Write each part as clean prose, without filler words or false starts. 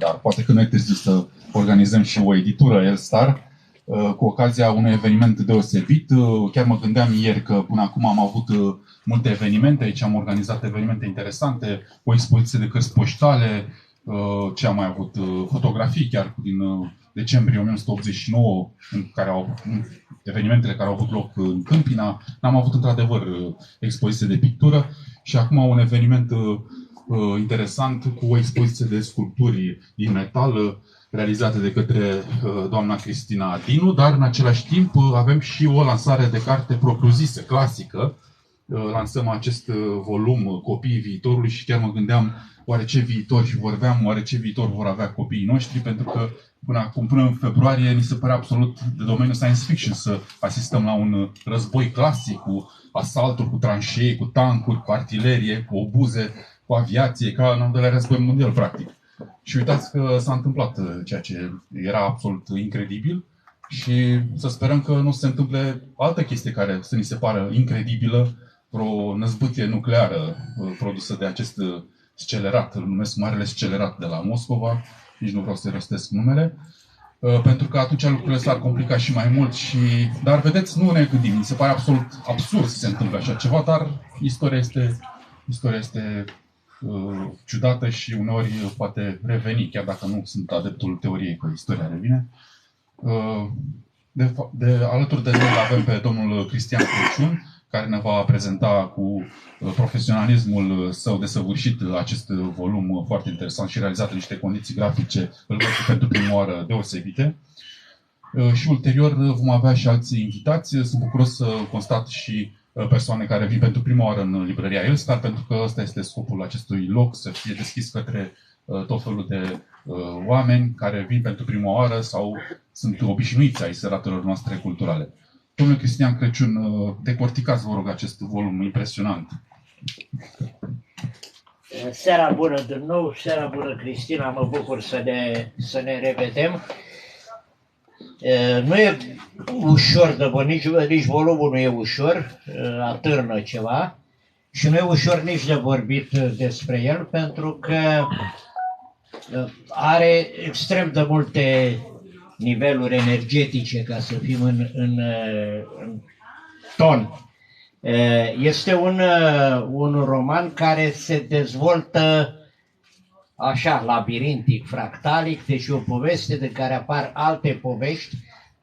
dar poate că nu e târziu să organizăm și o editură Elstar cu ocazia unui eveniment deosebit. Chiar mă gândeam ieri că până acum am avut multe evenimente, aici am organizat evenimente interesante, o expoziție de cărți poștale, ce am mai avut, fotografii chiar din decembrie 1989, evenimentele care au avut loc în Câmpina. N-am avut într-adevăr expoziție de pictură și acum un eveniment interesant cu o expoziție de sculpturi din metal realizate de către doamna Cristina Dinu, dar în același timp avem și o lansare de carte propriu-zisă, clasică. Lansăm acest volum Copiii Viitorului și chiar mă gândeam oare ce viitor vor avea copiii noștri, pentru că până în februarie ni se părea absolut de domeniul science fiction să asistăm la un război clasic cu asalturi, cu tranșee, cu tancuri, cu artilerie, cu obuze, cu aviație, ca în al doilea război mondial, practic. Și uitați că s-a întâmplat ceea ce era absolut incredibil și să sperăm că nu se întâmple altă chestie care să ni se pară incredibilă, vreo năzbâtie nucleară produsă de acest scelerat, îl numesc Marele Scelerat de la Moscova, nici nu vreau să-i rostesc numele, pentru că atunci lucrurile s-ar complica și mai mult. Dar vedeți, nu ne gândim, mi se pare absolut absurd să se întâmple așa ceva, dar istoria este ciudată și uneori poate reveni, chiar dacă nu sunt adeptul teoriei că istoria revine. Alături de noi avem pe domnul Cristian Crăciun, care ne va prezenta cu profesionalismul său desăvârșit acest volum foarte interesant și realizat în niște condiții grafice, îl văd pentru prima oară deosebite. Și ulterior vom avea și alții invitați. Sunt bucuros să constat și persoane care vin pentru prima oară în librăria Elstar, pentru că ăsta este scopul acestui loc, să fie deschis către tot felul de oameni care vin pentru prima oară sau sunt obișnuiți ai seratelor noastre culturale. Domnule Cristian Crăciun, decorticați, vă rog, acest volum impresionant. Seara bună din nou, seara bună, Cristina, mă bucur să ne revedem. Nu e ușor de vorbit, nici volumul nu e ușor, atârnă ceva și nu e ușor nici de vorbit despre el, pentru că are extrem de multe niveluri energetice, ca să fim în ton. Este un roman care se dezvoltă așa, labirintic, fractalic, deci o poveste de care apar alte povești,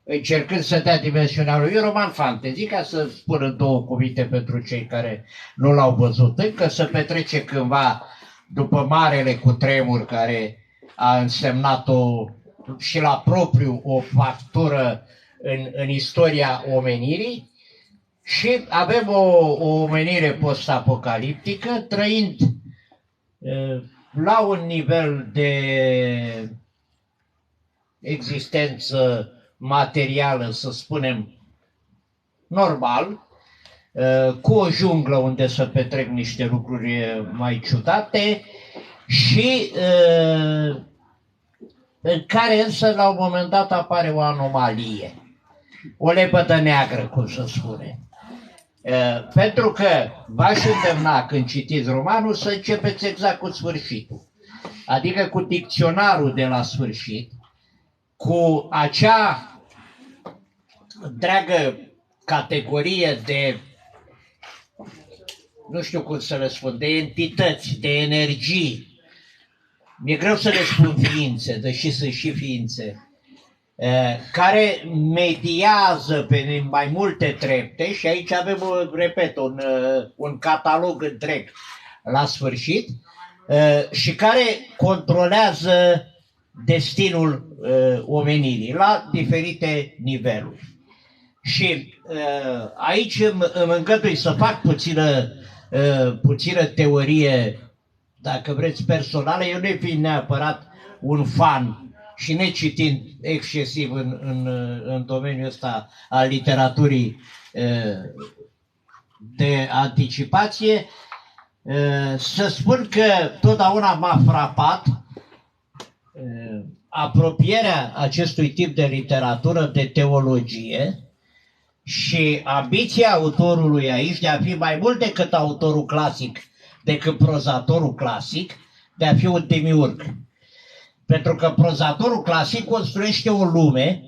încercând să dea dimensiunea lui. E un roman fantasy, ca să spun în două cuvinte pentru cei care nu l-au văzut încă, se petrece cândva după marele cutremur care a însemnat și la propriu o factură în istoria omenirii și avem o omenire post-apocaliptică trăind la un nivel de existență materială, să spunem, normal, cu o junglă unde se petrec niște lucruri mai ciudate și în care însă la un moment dat apare o anomalie, o lepădă neagră, cum se spune. Pentru că v-aș îndemna când citiți romanul să începeți exact cu sfârșitul, adică cu dicționarul de la sfârșit, cu acea dragă categorie de, nu știu cum să le spun, de entități, de energii. Mi-e greu să le spun ființe, deși sunt și ființe, care mediază pe mai multe trepte și aici avem, repet, un catalog întreg la sfârșit și care controlează destinul omenirii la diferite niveluri. Și aici îmi îngădui să fac puțină teorie, dacă vreți, personală. Eu nu fiind neapărat un fan și necitind excesiv în domeniul ăsta al literaturii de anticipație, să spun că totdeauna m-a frapat apropierea acestui tip de literatură de teologie și ambiția autorului aici de a fi mai mult decât autorul clasic, decât prozatorul clasic, de a fi un demiurg. Pentru că prozatorul clasic construiește o lume,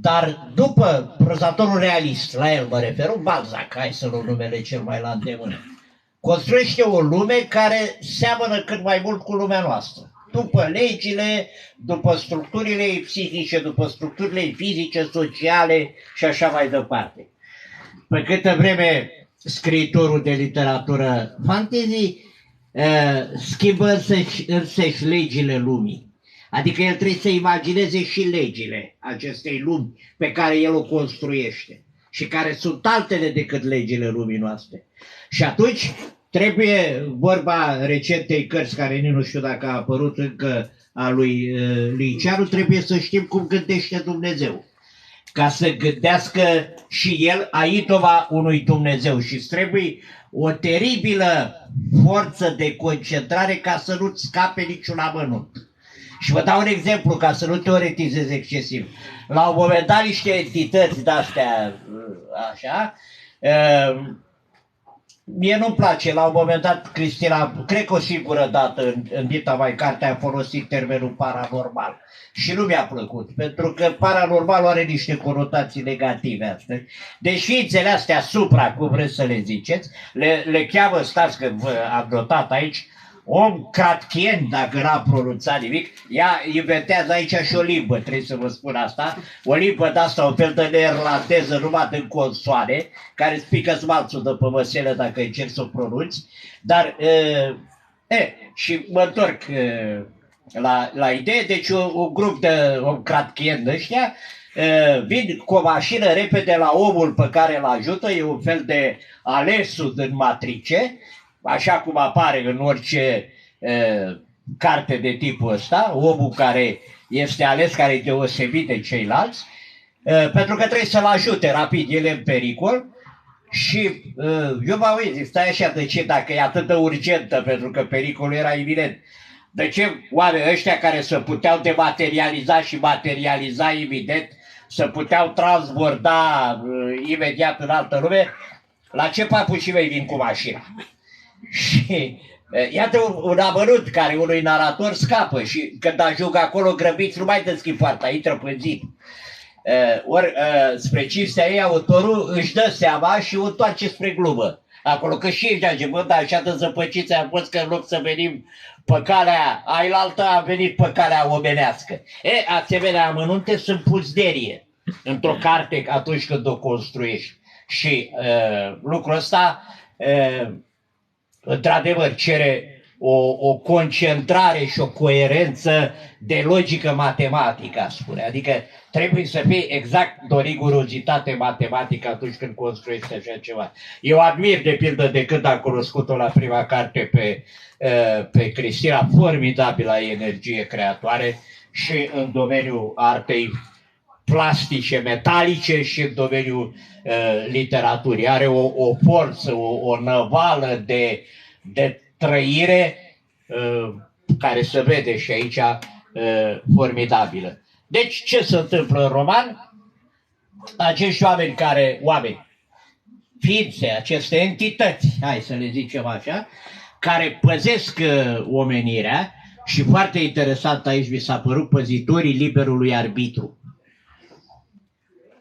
dar după prozatorul realist, la el mă refer, un Balzac, hai să luăm numele cel mai la îndemână, construiește o lume care seamănă cât mai mult cu lumea noastră. După legile, după structurile psihice, după structurile fizice, sociale și așa mai departe. Pe câtă vreme scriitorul de literatură fantasy schimbă însăși legile lumii. Adică el trebuie să imagineze și legile acestei lumi pe care el o construiește și care sunt altele decât legile lumii noastre. Și atunci trebuie, vorba recentei cărți care nici nu știu dacă a apărut încă a lui Liceanu, trebuie să știm cum gândește Dumnezeu. Ca să gândească și el aitova unui Dumnezeu și îți trebuie o teribilă forță de concentrare ca să nu-ți scape niciun amănunt. Și vă dau un exemplu ca să nu teoretizez excesiv. La un moment dat niște entități de-astea, așa, mie nu-mi place, la un moment dat Cristina, cred că o singură dată în dita mai carte a folosit termenul paranormal. Și nu mi-a plăcut, pentru că paranormal are niște conotații negative astăzi. Deci ființele astea supra, cum vreți să le ziceți, le cheamă, stați că am notat aici, om Kratkien, dacă n-a pronunțat nimic, ea inventează aici și o limbă, trebuie să vă spun asta, o limbă de-asta, o fel de neerlandeză numai din consoane, care îți pică smalțul de pe măselă dacă încerci să o pronunți, dar, și mă întorc la idee, deci un grup de om Kratkien ăștia vin cu o mașină repede la omul pe care îl ajută, e un fel de alesul din matrice, așa cum apare în orice carte de tipul ăsta, omul care este ales, care e deosebit de ceilalți, pentru că trebuie să-l ajute rapid, el e în pericol. Și eu mă uit, zic, stai așa, de ce, dacă e atât de urgentă, pentru că pericolul era evident, de ce oamenii ăștia care se puteau dematerializa și materializa evident, se puteau transborda imediat în altă lume, la ce papușii mei vin cu mașina? Și iată un amănunt care unui narator scapă și când ajung acolo grăbiți nu mai deschid poarta, intră pe zid. Ori spre cinstea ei autorul își dă seama și o întoarce spre glumă. Acolo că și ei zice, bă, dar așa de zăpăciți am fost că în loc să venim pe calea ailaltă am venit pe calea omenească. Asemenea amănunte sunt puzderie într-o carte atunci când o construiești. Și lucrul ăsta într-adevăr cere o concentrare și o coerență de logică matematică, spune. Adică trebuie să fie exact de o rigurozitate matematică atunci când construiești așa ceva. Eu admir, de pildă, de când am cunoscut-o la prima carte pe Cristina, formidabilă energie creatoare și în domeniul artei plastice, metalice și în domeniul literaturii. Are o forță, o năvală de trăire care se vede și aici formidabilă. Deci ce se întâmplă în roman? Acești ființe, aceste entități, hai să le zicem așa, care păzesc omenirea și foarte interesant aici mi s-a părut păzitorii liberului arbitru.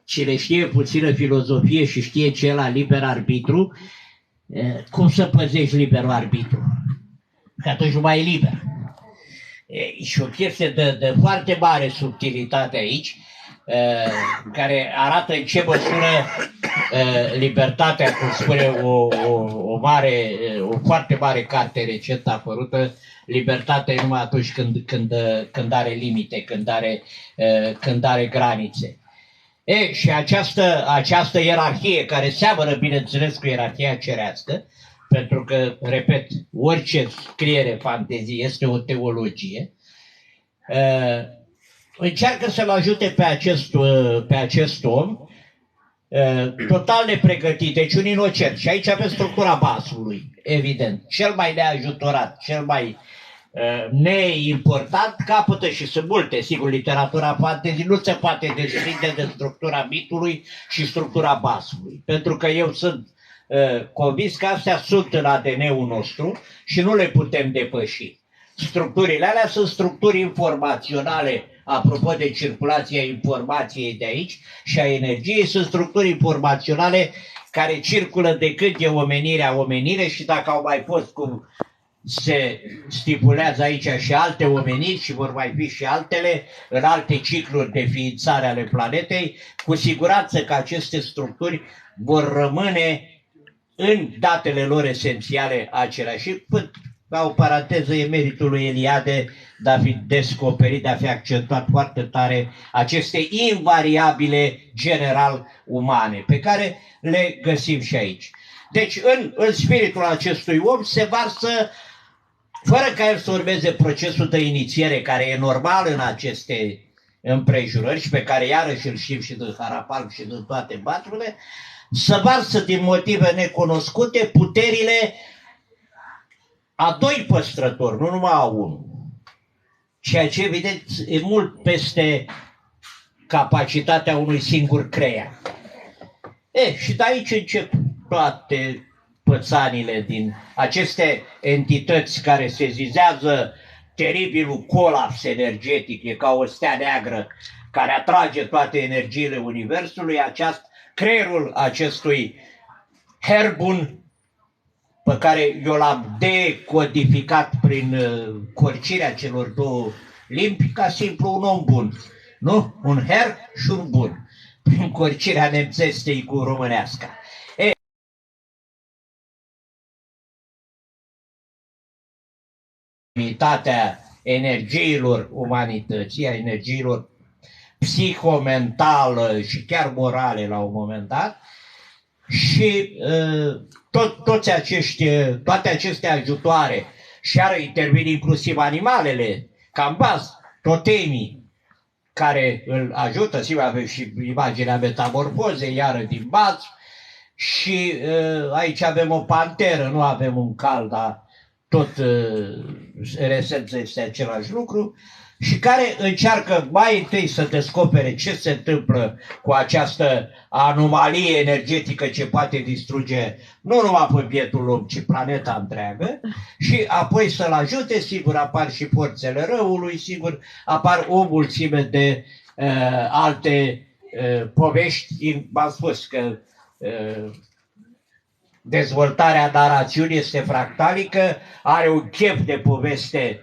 Cine știe puțină filozofie și știe ce e la liber arbitru, cum să păzești liberul arbitru? Că atunci nu mai e liber. E și o chestie de foarte mare subtilitate aici, care arată în ce măsură libertatea, cum spune o foarte mare carte recentă apărută, libertatea e numai atunci când are limite, când are granițe. Și această ierarhie, care seamănă, bineînțeles, cu ierarhia cerească, pentru că, repet, orice scriere fantezie este o teologie, încearcă să-l ajute pe acest om total nepregătit, deci un inocent. Și aici avem structura basului, evident. Cel mai neajutorat, cel mai neimportant, capătă, și sunt multe, sigur, literatura fantasy nu se poate desprinde de structura mitului și structura basului. Pentru că eu sunt convins că astea sunt în ADN-ul nostru și nu le putem depăși. Structurile alea sunt structuri informaționale, apropo de circulația informației de aici și a energiei, sunt structuri informaționale care circulă de cât e omenirea omenire și dacă au mai fost, cum se stipulează aici, și alte omeniri și vor mai fi și altele în alte cicluri de ființare ale planetei, cu siguranță că aceste structuri vor rămâne în datele lor esențiale aceleași. Și, ca o paranteză, e meritul lui Eliade de a fi descoperit, de a fi accentuat foarte tare aceste invariabile general umane, pe care le găsim și aici. Deci, în spiritul acestui om se varsă, fără ca el să urmeze procesul de inițiere, care e normal în aceste împrejurări și pe care iarăși îl știm și din Harapalm și din toate baturile, să varsă din motive necunoscute puterile a doi păstrători, nu numai a unul. Ceea ce, evident, e mult peste capacitatea unui singur creier. Și de aici încep toate pățanile din aceste entități care se zizează teribilul colaps energetic, e ca o stea neagră care atrage toate energiile universului, creierul acestui Herbun, pe care eu l-am decodificat prin corcirea celor două limbi, ca simplu un om bun. Nu? Un her și un bun. Prin corcirea nemțestei cu românească. Unitatea energiilor umanității, a energiilor psihomentală și chiar morale la un moment dat, și toate aceste ajutoare, și iară intervin inclusiv animalele, ca în bază, totemii, care îl ajută, sigur avem și imaginea metamorfozei, iară din bază, și aici avem o panteră, nu avem un cal, dar tot în esență este același lucru, și care încearcă mai întâi să descopere ce se întâmplă cu această anomalie energetică ce poate distruge nu numai pe bietul om, ci planeta întreagă, și apoi să-l ajute. Sigur, apar și forțele răului, sigur, apar o mulțime de alte povești. V-am spus că dezvoltarea narațiunii este fractalică, are un chef de poveste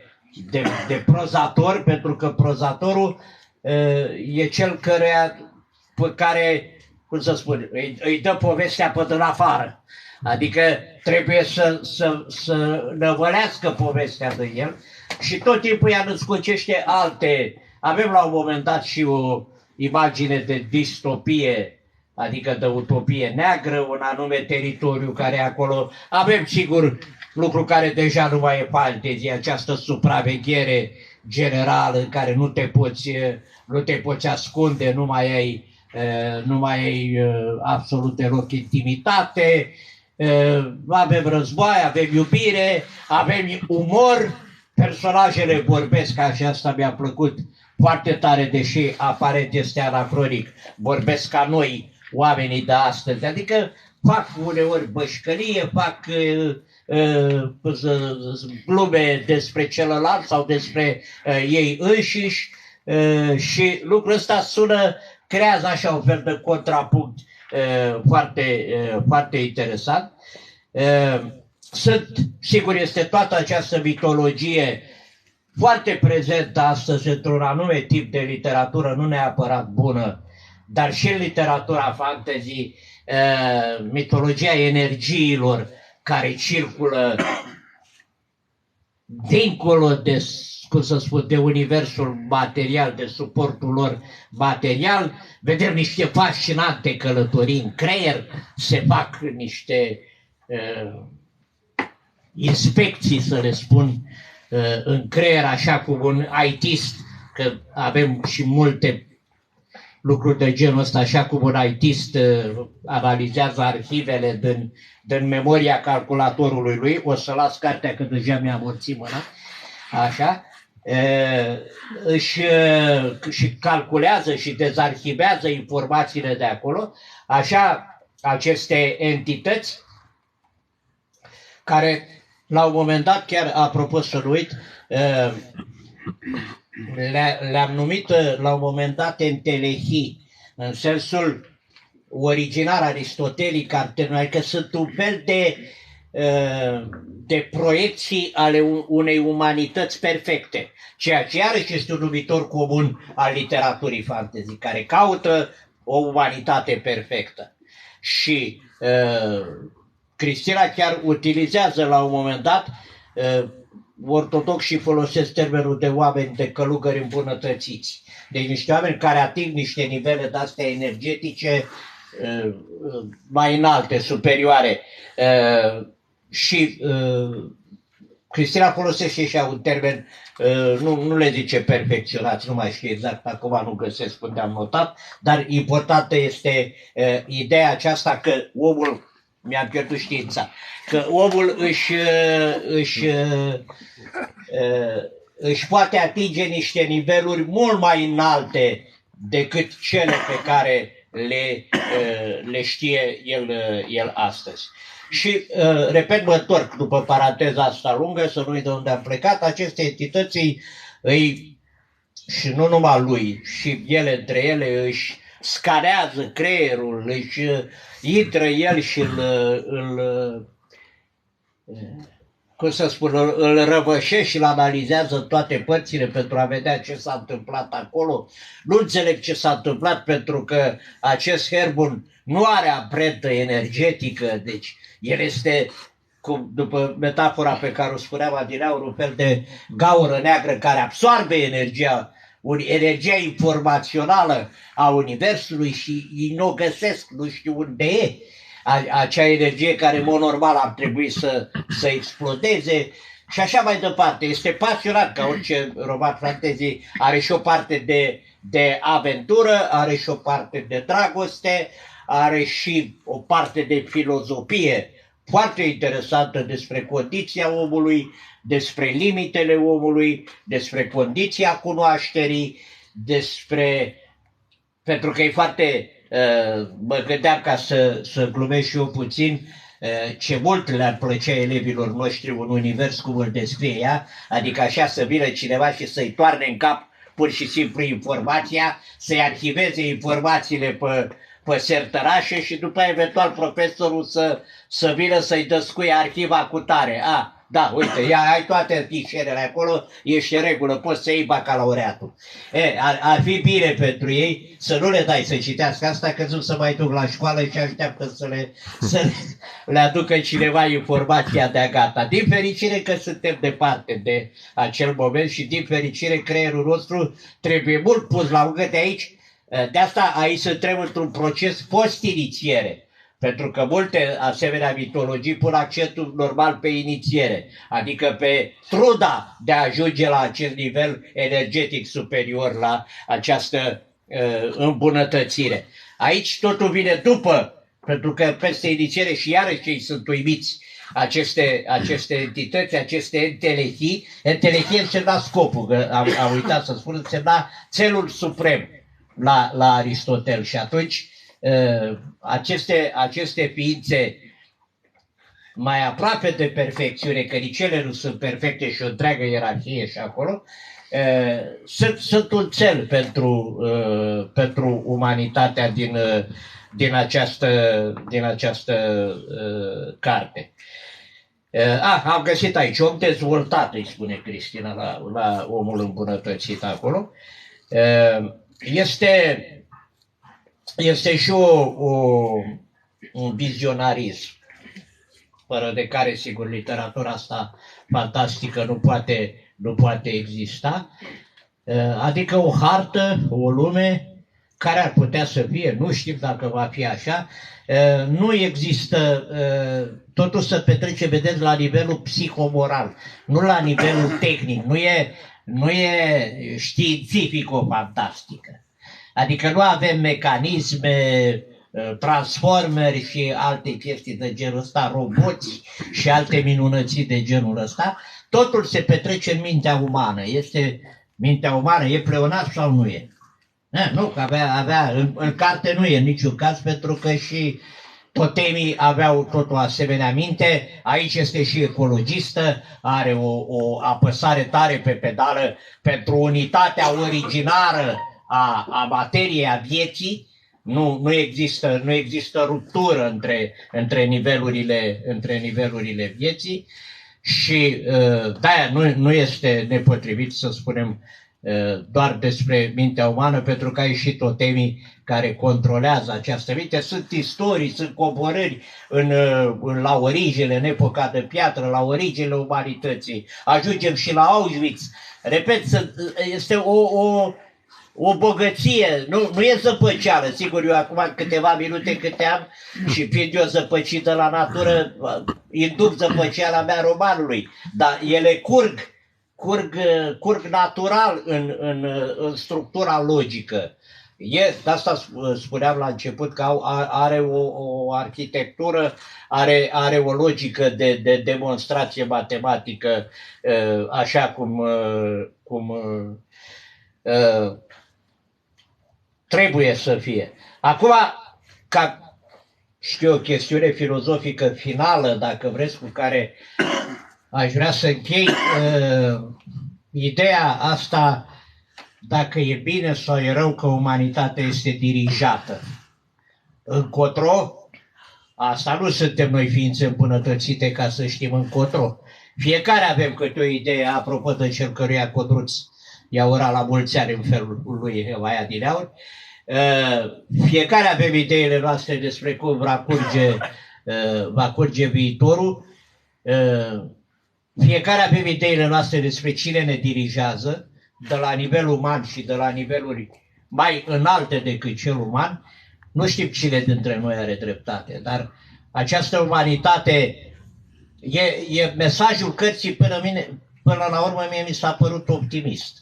de prozator, pentru că prozatorul e cel pe care, cum să spun, îi dă povestea pe din afară. Adică trebuie să năvălească povestea de el și tot timpul ea născocește alte. Avem la un moment dat și o imagine de distopie, adică de utopie neagră, un anume teritoriu care e acolo. Avem, sigur, lucru care deja nu mai e fantezie, această supraveghere generală în care nu te poți ascunde, nu mai ai absolut deloc intimitate. Avem război, avem iubire, avem umor, personajele vorbesc, așa, asta mi-a plăcut foarte tare, deși aparent este anacronic, vorbesc ca noi, oamenii de astăzi, adică fac uneori bășcălie, fac glume despre celălalt sau despre ei înșiși, și lucrul ăsta creează așa un fel de contrapunct foarte, foarte interesant. Sigur, este toată această mitologie foarte prezentă astăzi într-un anume tip de literatură, nu neapărat bună, dar și în literatura fantasy, mitologia energiilor care circulă dincolo de, cum să spun, de universul material, de suportul lor material. Vedem niște fascinante călătorii în creier, se fac niște inspecții, să le spun, în creier, așa cum un IT-ist, că avem și multe lucruri de genul ăsta, așa cum un IT-ist analizează arhivele din memoria calculatorului lui. O să las cartea că deja mi-a amorțit mâna, așa, și calculează și dezarhivează informațiile de acolo, așa aceste entități care La un moment dat, chiar apropo să nu uit, le-am numit la un moment dat entelehii, în sensul originar aristotelic, adică sunt un fel de proiecții ale unei umanități perfecte, ceea ce iarăși este un numitor comun al literaturii fantasy, care caută o umanitate perfectă. Și Cristina chiar utilizează la un moment dat, ortodoxii folosesc termenul de oameni, de călugări îmbunătățiți. Deci niște oameni care ating niște nivele de-astea energetice mai înalte, superioare. Și Cristina folosește și un termen, nu le zice perfecționați, nu mai știu exact, acum nu găsesc unde am notat, dar importantă este ideea aceasta că omul, mi-am pierdut știința, că omul își poate atinge niște niveluri mult mai înalte decât cele pe care le știe el astăzi. Și, repet, mă întorc după paranteza asta lungă, să nu uit de unde am plecat, aceste entități și nu numai lui, și ele între ele își scanează creierul, își intră el și cum să spun, îl răvășește și îl analizează toate părțile pentru a vedea ce s-a întâmplat acolo. Nu înțeleg ce s-a întâmplat pentru că acest Herbun nu are amprentă energetică, deci el este, după metafora pe care o spuneam adineauri, un fel de gaură neagră care absorbe energia informațională a Universului și ei nu o găsesc, nu știu unde e. Acea energie care, în mod normal, ar trebui să explodeze și așa mai departe. Este pasionat, ca orice roman fantasy, are și o parte de aventură, are și o parte de dragoste, are și o parte de filozofie foarte interesantă despre condiția omului, despre limitele omului, despre condiția cunoașterii, pentru că e foarte... mă gândeam ca să glumesc și eu puțin ce mult le-ar plăcea elevilor noștri un univers cum îl descrie ea, adică așa să vină cineva și să-i toarne în cap pur și simplu informația, să-i arhiveze informațiile pe sertărașe și după eventual profesorul să vină să-i dăscuie arhiva cu tare. Da, uite, ai toate fișierele acolo, ești în regulă, poți să iei bacalaureatul. Ar fi bine pentru ei să nu le dai să citească asta, că nu să mai duc la școală și așteaptă să le aducă cineva informația de-a gata. Din fericire că suntem departe de acel moment și din fericire creierul nostru trebuie mult pus la ungă de aici. De asta aici suntem într-un proces post-inițiere. Pentru că multe asemenea mitologii pun accentul normal pe inițiere, adică pe truda de a ajunge la acest nivel energetic superior, la această îmbunătățire. Aici totul vine după, pentru că peste inițiere și iarăși ei sunt uimiți aceste entități, aceste entelehii. Entelehie însemna scopul, că am uitat să spun, însemna țelul suprem la Aristotel și atunci aceste ființe mai aproape de perfecțiune, că nici ele nu sunt perfecte și o întreagă ierarhie și acolo, sunt un cel pentru umanitatea din această carte. Am găsit aici om dezvoltat, îi spune Cristina la omul îmbunătățit acolo. Este și un vizionarism, fără de care, sigur, literatura asta fantastică nu poate exista. Adică o hartă, o lume care ar putea să fie, nu știm dacă va fi așa, nu există, totul se petrece, vedeți, la nivelul psihomoral, nu la nivelul tehnic, nu e științifico-fantastică. Adică nu avem mecanisme, transformeri și alte chestii de genul ăsta, roboți și alte minunății de genul ăsta. Totul se petrece în mintea umană. Mintea umană e pleonasm sau nu e? Nu, că în carte nu e în niciun caz, pentru că și Totemii aveau tot o asemenea minte, aici este și ecologistă, are o apăsare tare pe pedală pentru unitatea originară a materiei, a vieții. Nu există ruptură între nivelurile vieții și de-aia nu este nepotrivit să spunem doar despre mintea umană, pentru că ai și totemii care controlează această minte. Sunt istorii, sunt coborâri la originele, în epoca de piatră, la originele umanității. Ajungem și la Auschwitz. Repet, este o bogăție, nu e zăpăceală. Sigur, eu acum câteva minute câte am și fiind eu zăpăcit de la natură, induc zăpăceala mea romanului, dar ele curg natural în structura logică. De asta spuneam la început că are o arhitectură, are o logică de demonstrație matematică, așa cum trebuie să fie. Acum, o chestiune filozofică finală, dacă vreți, cu care aș vrea să închei, ideea asta, dacă e bine sau e rău că umanitatea este dirijată. Încotro, asta nu suntem noi ființe îmbunătățite ca să știm încotro. Fiecare avem câte o idee, apropo de cel căruia Codruț i-a urat la mulți ani în felul lui Evaia din Aur. Fiecare avem ideile noastre despre cum va curge viitorul. Fiecare avem ideile noastre despre cine ne dirigează, de la nivel uman și de la niveluri mai înalte decât cel uman. Nu știm cine dintre noi are dreptate, dar această umanitate e mesajul cărții până la urmă mie mi s-a părut optimist.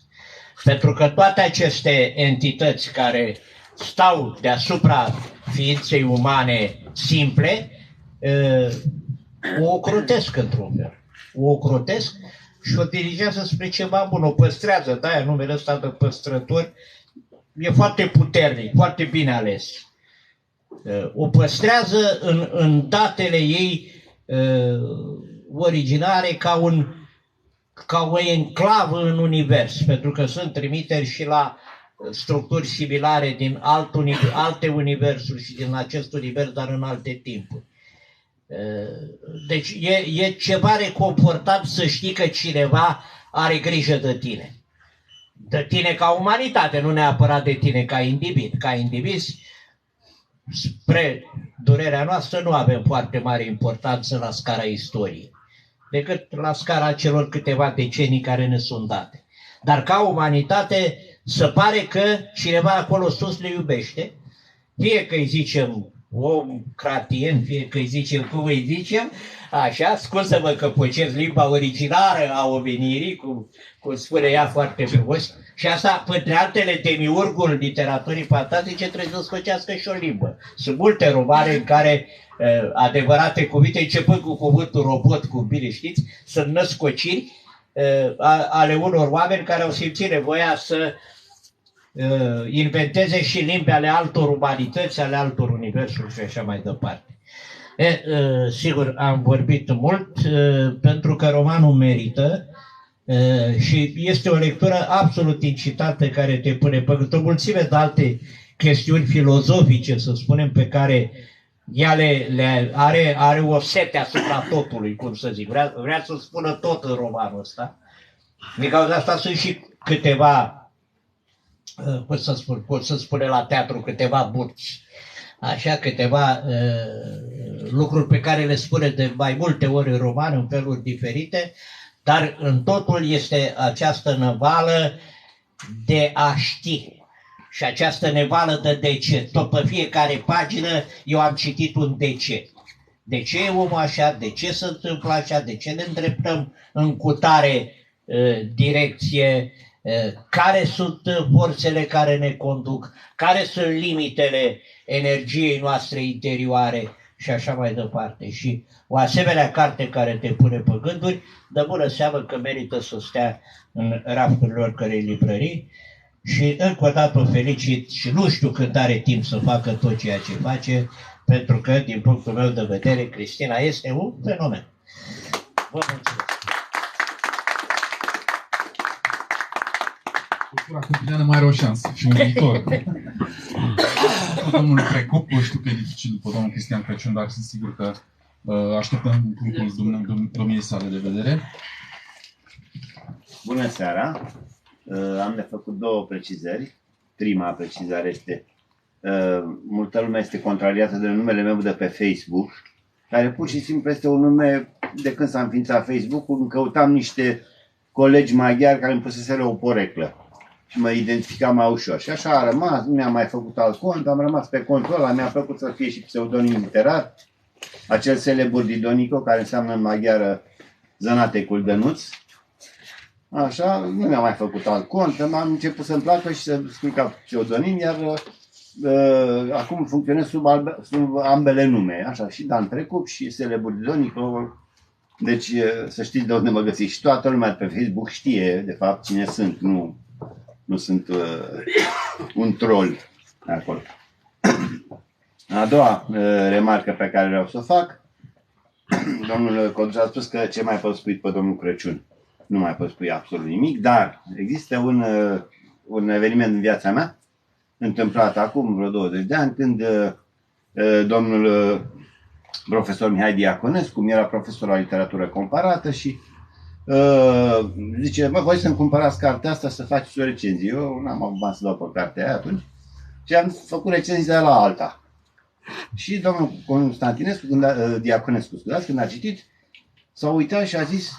Pentru că toate aceste entități care stau deasupra ființei umane simple, o ocrotesc într-un fel. O ocrotesc și o dirigează spre ceva bun, o păstrează. De-aia numele ăsta de păstrător e foarte puternic, foarte bine ales. O păstrează în datele ei originare ca o enclavă în univers, pentru că sunt trimiteri și la structuri similare din alte universuri și din acest univers, dar în alte timpuri. Deci e ceva reconfortant să știi că cineva are grijă de tine. De tine ca umanitate, nu neapărat de tine ca individ. Ca indivizi, spre durerea noastră, nu avem foarte mare importanță la scara istoriei, decât la scara celor câteva decenii care ne sunt date. Dar ca umanitate, se pare că cineva acolo sus ne iubește, fie că îi zicem om cratien, fie că îi zicem cum îi zicem, așa, scuză-mă că pocesc limba originară a omenirii, cum spune ea foarte frumos, și asta, printre altele, demiurgul literaturii fantastice trebuie să scocească și o limbă. Sunt multe romane în care adevărate cuvinte, începând cu cuvântul robot, cum bine știți, sunt născociri ale unor oameni care au simțit nevoia să inventeze și limbi ale altor umanități, ale altor universuri și așa mai departe. Sigur, am vorbit mult pentru că romanul merită și este o lectură absolut incitată care te pune pe o mulțime de alte chestiuni filozofice, să spunem, pe care ea are o sete asupra totului, cum să zic. Vrea să spună tot în romanul ăsta. Din cauza asta sunt și câteva, cum să spune la teatru, câteva burți, așa, câteva lucruri pe care le spune de mai multe ori în roman, în feluri diferite, dar în totul este această năvală de a ști. Și această nevală de ce. Tot pe fiecare pagină eu am citit un de ce. De ce e omul așa? De ce se întâmplă așa? De ce ne îndreptăm în cutare direcție? Care sunt forțele care ne conduc? Care sunt limitele energiei noastre interioare? Și așa mai departe. Și o asemenea carte care te pune pe gânduri, dă bună seamă că merită să stea în rafturile oricărei librării. Și încă o dată o felicit și nu știu când are timp să facă tot ceea ce face pentru că, din punctul meu de vedere, Cristina este un fenomen. Vă mulțumesc! Cultura câmpineană mai are o șansă și un viitor. Domnul Precup, știu că e dificil după domnul Cristian Crăciun, dar sunt sigur că așteptăm punctul domniei sale de vedere. Bună seara! Am de făcut două precizări. Prima precizare este multă lume este contrariată de numele meu de pe Facebook, care pur și simplu este un nume, de când s-a înființat Facebook-ul, îmi căutam niște colegi maghiari care îmi puseseră o poreclă și mă identificam mai ușor. Și așa a rămas, nu mi-am mai făcut alt cont, am rămas pe contul ăla, mi-a plăcut să fie și pseudonim literar, acel celebur Didonico, care înseamnă în maghiară zănatecul Dănuț. Așa, nu mi-am mai făcut alt cont, am început să-mi placă și să scriu ca pseudonim, iar acum funcționez sub ambele nume, așa, și Dan Precup și celebur Didonico. Deci să știți de unde mă găsiți. Și toată lumea pe Facebook știe, de fapt, cine sunt, nu sunt un troll acolo. A doua remarcă pe care vreau să o fac, domnul Codruș a spus că ce mai pot spui pe domnul Crăciun? Nu mai pot spui absolut nimic, dar există un eveniment în viața mea, întâmplat acum vreo 20 de ani, când domnul profesor Mihai Diaconescu, mi era profesor la literatură comparată și zice, voi să-mi cumpărați cartea asta să faceți o recenzie. Eu n-am avut bani să dau pe cartea aia atunci și am făcut recenzia la alta. Și domnul Constantinescu, Diaconescu, scuzați, când a citit, s-a uitat și a zis: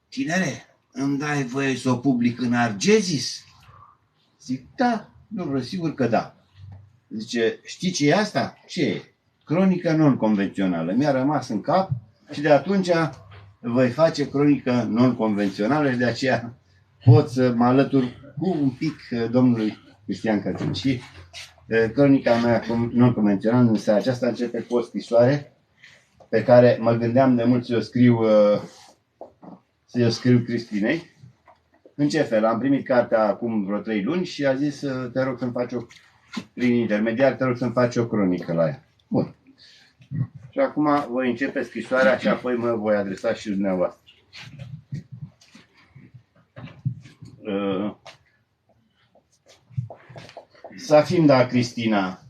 tinere, îmi dai voie să o public în Argezis? Zic, da, domnule, sigur că da. Zice, știi ce e asta? Ce e? Cronică non-convențională. Mi-a rămas în cap și de atunci voi face cronică non-convențională și de aceea pot să mă alătur cu un pic domnului Cristian Crăciun. Și cronica mea non-convențională în seara aceasta începe cu o scrisoare pe care mă gândeam de mult să o scriu Cristinei. În ce fel? Am primit cartea acum vreo 3 luni și a zis, te rog să-mi faci prin intermediar, te rog să-mi faci o cronică la ea. Bun. Și acum voi începe scrisoarea și apoi mă voi adresa și dumneavoastră. Să fim da Cristina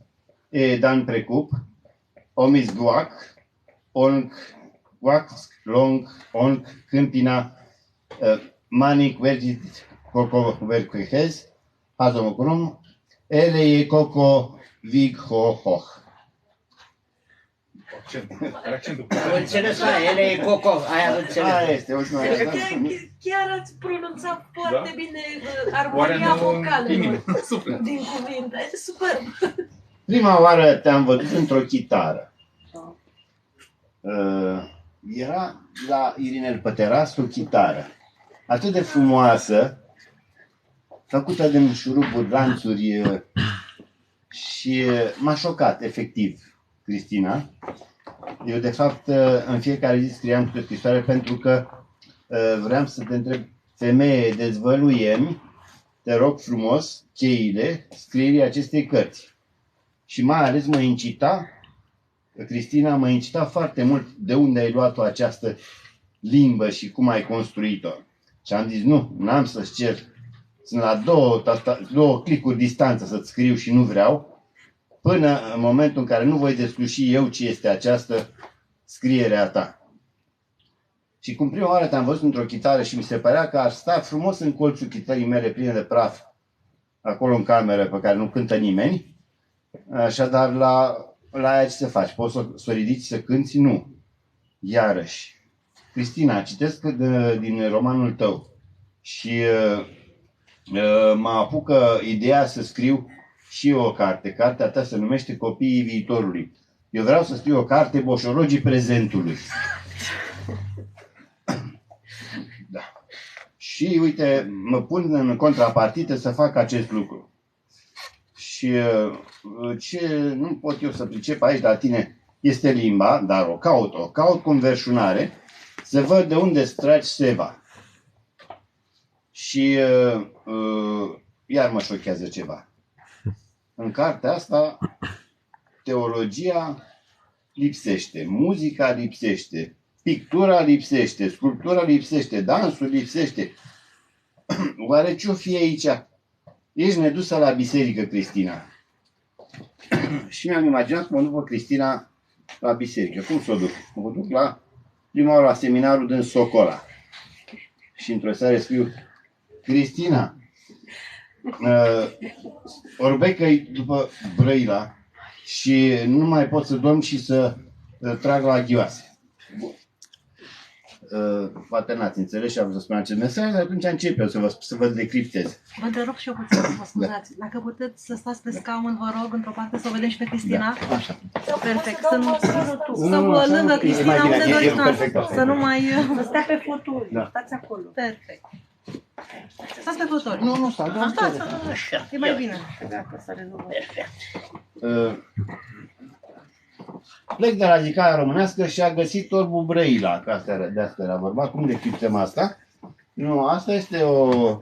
e Dan Precup, omis guac, onc guac, long, onc, câmpina, manic, vergit, coco, vercuihez, hazomocrum, ele e coco, vig, ho, hoch. Am înțeles, ele e coco, aia am înțeles. Aia este, ultima dată. Chiar ați pronunțat foarte bine armonia vocală din cuvinte. Super! Prima oară te-am văzut într-o chitară. Era la Irinel Păterasu chitară. Atât de frumoasă, făcută din șuruburi, lanțuri și m-a șocat, efectiv, Cristina. Eu, de fapt, în fiecare zi scriam câte o scrisoare pentru că vreau să te întreb, femeie, dezvăluie-mi, te rog frumos, cheile scrierii acestei cărți. Și mai ales mă incita, Cristina mă incita foarte mult de unde ai luat-o această limbă și cum ai construit-o. Și am zis, nu, n-am să-ți cer, sunt la două clicuri distanță să-ți scriu și nu vreau, până în momentul în care nu voi desluși eu ce este această scriere a ta. Și cum prima oară te-am văzut într-o chitară și mi se părea că ar sta frumos în colțul chitării mele pline de praf, acolo în cameră pe care nu cântă nimeni, așadar la aia ce să faci? Poți să o ridici să cânti? Nu. Iarăși. Cristina, citesc din romanul tău și mă apucă ideea să scriu și o carte. Cartea ta se numește Copiii viitorului. Eu vreau să scriu o carte, Boșorogii prezentului. Da. Și uite, mă pun în contrapartidă să fac acest lucru. Și ce nu pot eu să pricep aici la tine este limba, dar o caut cu înverșunare, să văd de unde stragi seva. Și iar mă șochează ceva. În cartea asta teologia lipsește, muzica lipsește, pictura lipsește, sculptura lipsește, dansul lipsește. Oare ce-o fi aici? Ești nedusă la biserică, Cristina. Și mi-am imaginat cum o duc pe Cristina la biserică. Cum să o duc? O duc la prima oară la seminarul din Socola. Și într-o seară scriu: Cristina, orbecă-i după Brăila și nu mai pot să dorm și să trag la ghioase. Poate n-ați înțeles și am să spun acest mesaj, dar atunci încep eu să vă decriptez. Vă întrerup și eu puțin, mă scuzați. Dacă puteți să stați pe scaun, vă rog, într-o parte, să o vedem și pe Cristina. Da, așa. Perfect. Să lângă Cristina, unde doriți noastră. Să nu mai... Să stea pe fotoli. Da. Stați acolo. Perfect. Stați pe fotoli. Nu, stau, da. Stați, e mai bine. Dacă să rezolvă. Perfect. Plec de la zicarea românească și a găsit Torbul Brăila, că de asta era vorba. Cum decriptăm asta? Nu, asta este o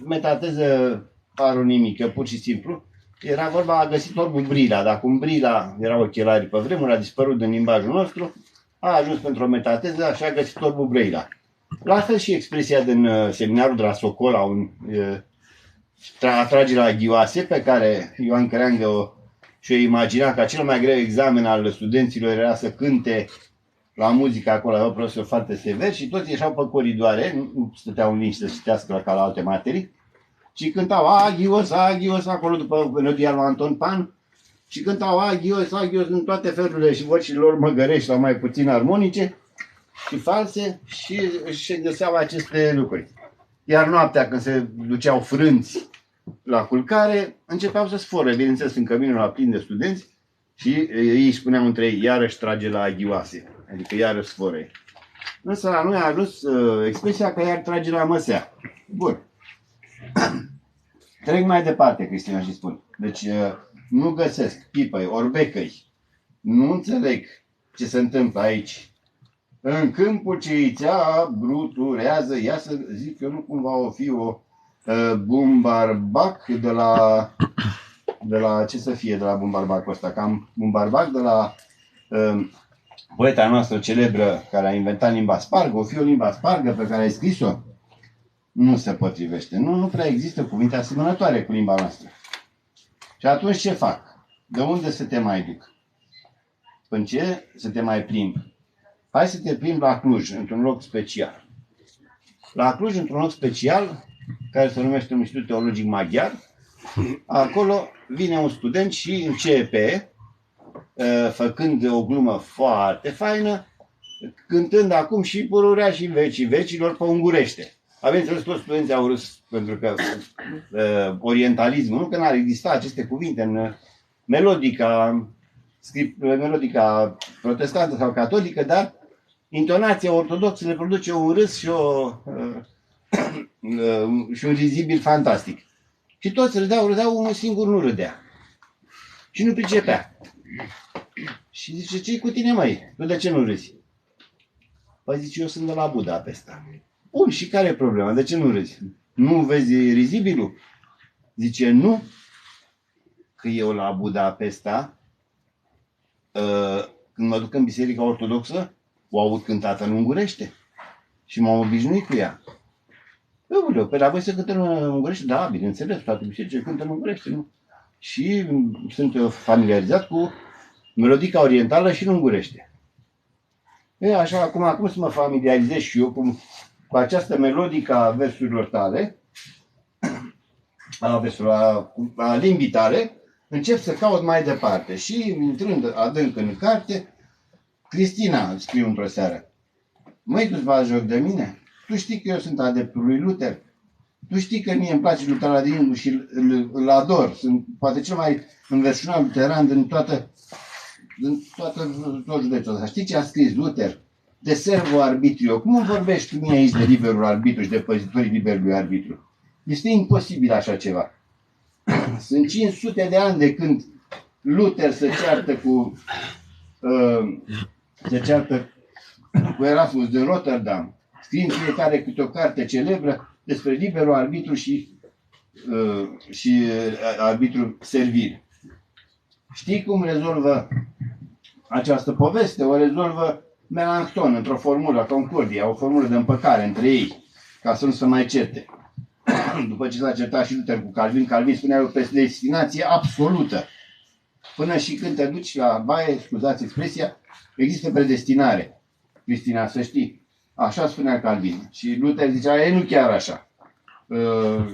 metateză paronimică, pur și simplu. Era vorba, a găsit Torbul Brila. Dacă un Brila era ochelarii pe vremuri, a dispărut din limbajul nostru, a ajuns pentru o metateză și a găsit Torbul Brăila. La fel și expresia din seminarul de la Socola, atragerea la ghioase, pe care Ioan Creangă și-o imagina că cel mai greu examen al studenților era să cânte la muzică acolo, avea profesor foarte sever și toți ieșeau pe coridoare, nu stăteau în liniște să citească ca la alte materii, și cântau agios, acolo după melodia lui Anton Pan, și cântau agios în toate felurile și vocile lor măgărești sau mai puțin armonice și false și își găseau aceste lucruri. Iar noaptea, când se duceau frânți la culcare, începeau să sfore, bineînțeles, în căminul la plin de studenți și ei își spuneau între ei, iarăși trage la aghioase, adică iarăși sfore. Însă la noi a ajuns expresia că iar trage la măsea. Bun. Trec mai departe, Cristina, și spun. Deci nu găsesc pipăi, orbecăi. Nu înțeleg ce se întâmplă aici. În câmpul ce îițea bruturează, ia să zic eu, nu cumva o fi o Bumbarbac de la ce să fie de la Bumbarbacul ăsta? Cam Bumbarbac de la poeta noastră celebră care a inventat limba spargă, o fi o limba spargă pe care ai scris-o? Nu se potrivește. Nu prea există cuvinte asemănătoare cu limba noastră. Și atunci ce fac? De unde să te mai duc? În ce să te mai plimb? Hai să te plimbi la Cluj, într-un loc special. La Cluj, într-un loc special, care se numește un Institut Teologic Maghiar, acolo vine un student și începe, făcând o glumă foarte faină, cântând acum și pururea și vecii vecilor pe ungurește. Aveți înțeles, toți studenții au râs, pentru că orientalismul, nu că n-ar exista aceste cuvinte în melodica protestantă sau catolică, dar intonația ortodoxă le produce un râs și un rizibil fantastic. Și toți râdeau, unul singur nu râdea. Și nu pricepea. Și zice, ce-i cu tine, măi? Tu de ce nu râzi? Păi zice, eu sunt de la Budapesta. Bun, și care e problema? De ce nu râzi? Nu vezi rizibilul? Zice, nu. Că eu la Budapesta, când mă duc în biserica ortodoxă, o aud cântată în ungurește. Și m-am obișnuit cu ea. Păi la voi se cântă în ungurește? Da, bineînțeles, toate bisericile cântă în ungurește, nu? Și sunt familiarizat cu melodica orientală și în ungurește. Așa, acum să mă familiarizez și eu cu această melodică a versurilor tale, a limbii tale, încep să caut mai departe. Și intrând adânc în carte, Cristina scriu într-o seară: măi, tu-ți bagi joc de mine? Tu știi că eu sunt adeptul lui Luther? Tu știi că mie îmi place luteranismul și îl ador. Sunt poate cel mai înverșunat luteran din tot județul ăsta. Știi ce a scris Luther? De servo arbitrio. Cum îmi vorbești tu mie aici de liberul arbitru și de păzitorii liberului arbitru? Este imposibil așa ceva. Sunt 500 de ani de când Luther se ceartă cu Erasmus din Rotterdam, scriind fiecare câte o carte celebră despre liberul arbitru și arbitru servil. Știi cum rezolvă această poveste? O rezolvă Melanchthon într-o formulă, Concordia, o formulă de împăcare între ei, ca să nu se mai certe. După ce s-a certat și Luther cu Calvin, Calvin spunea o predestinație absolută. Până și când te duci la baie, scuzați expresia, există predestinare. Cristina, să știi. Așa spunea Calvin. Și Luther zicea, e nu chiar așa.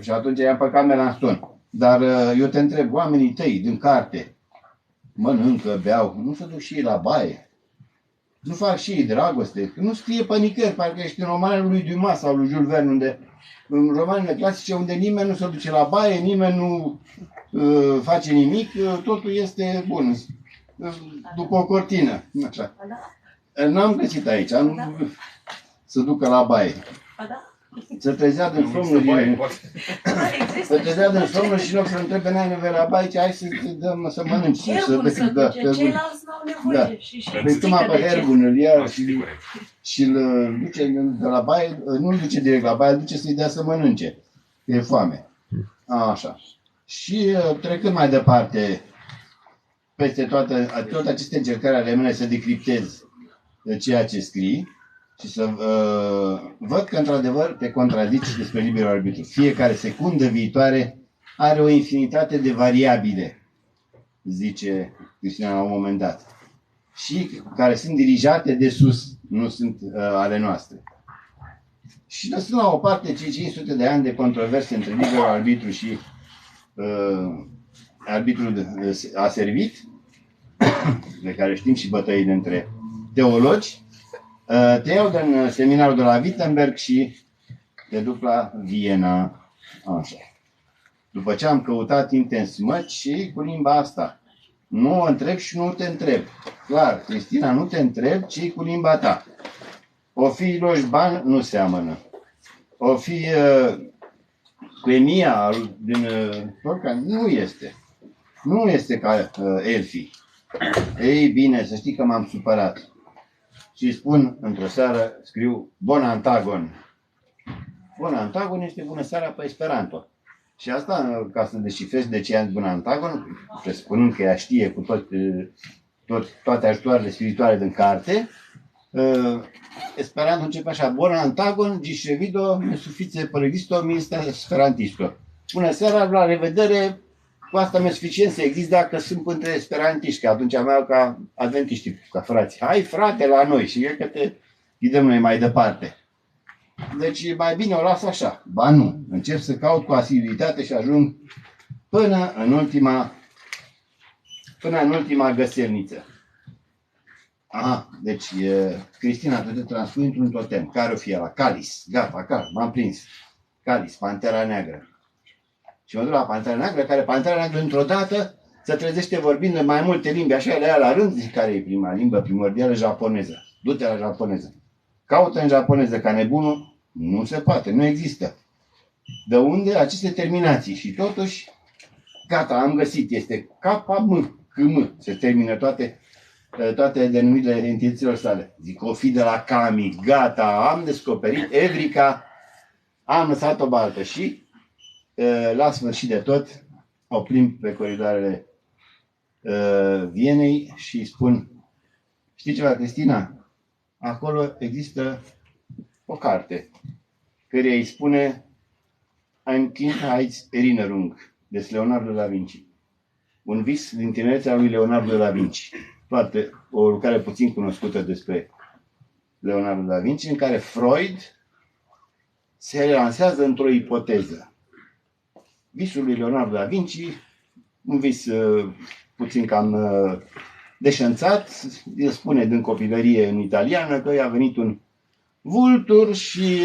Și atunci i-a împăcat Melanchthon. Dar eu te întreb, oamenii tăi din carte mănâncă, beau, nu se duc și ei la baie? Nu fac și ei dragoste? Nu scrie pe nicăieri, parcă ești în romanele lui Dumas sau lui Jules Verne, unde, în romanele clasice, unde nimeni nu se duce la baie, nimeni nu face nimic, totul este bun, după o cortină. Așa. N-am găsit aici, să ducă la baie. Se trezea din somnul se trezea din somnul și în loc să întrebe neamă la baie, hai să dăm să mănânci. Herbul să duce, ceilalți n-au nevoie. Deci numai pe Herbul îl ia și îl duce de la baie, nu îl duce direct la baie, îl duce să-i dea să mănânce. E foame. Așa. Și trecând mai departe, peste toate aceste încercări ale mele să decriptez ceea ce scrii și să văd că într-adevăr te contrazici despre liberul arbitru. Fiecare secundă viitoare are o infinitate de variabile, zice Cristina la un moment dat, și care sunt dirijate de sus, nu sunt ale noastre. Și lăsând la o parte cei 500 de ani de controverse între liberul arbitru și arbitrul a servit, de care știm și bătăile între teologi, te iau din seminarul de la Wittenberg și te duc la Viena. Așa. După ce am căutat intens măci și cu limba asta. Nu o întreb și nu te întreb. Clar, Cristina, nu te întreb, ci cu limba ta. O fi Loșban, nu seamănă. O fi cu Emia din Torcan, nu este. Nu este ca elfii. Ei bine, să știi că m-am supărat. Și spun într-o seară, scriu Bon Antagon. Bon Antagon este bună seara pe Esperanto. Și asta, ca să deșifrezi de ce e Bon Antagon, presupunând că ea știe cu toate ajutoarele spirituale din carte, Esperanto începe așa, Bon Antagon, giscevido, sufițe părăvisto, minsta sperantisto. Bună seara, la revedere, cu asta mi-e suficient să exist dacă sunt între esperantiști, că atunci am ca adventiștii, ca frați. Hai frate la noi și e că te ghidăm noi mai departe. Deci mai bine o las așa. Ba nu, încep să caut cu asiduitate și ajung până în ultima găselniță. Aha, deci Cristina, tu te transpui într-un totem. Care o fie la Calis. Gata, m-am prins. Calis, Pantera Neagră. Și mă duc la Pantera Neagră, care Pantera Neagră într-o dată se trezește vorbind în mai multe limbi, așa le ia la rând, zic care e prima limbă primordială, japoneză. Du-te la japoneză. Caută în japoneză ca nebunul, nu se poate, nu există. De unde aceste terminații? Și totuși, gata, am găsit, este K-M, se termină toate denumirile entităților sale. Zic, o fi de la Kami, gata, am descoperit Evrica, am lăsat o baltă și la sfârșit de tot, oprim pe coridoarele Vienei și spun, știi ceva, Cristina? Acolo există o carte care îi spune Ein Kind heißt Erinnerung, de Leonardo da Vinci. Un vis din tinerețea lui Leonardo da Vinci. Toate, o lucrare puțin cunoscută despre Leonardo da Vinci, în care Freud se relansează într-o ipoteză. Visul lui Leonardo da Vinci, un vis puțin cam deșanțat, el spune din copilărie în italiană că i-a venit un vultur și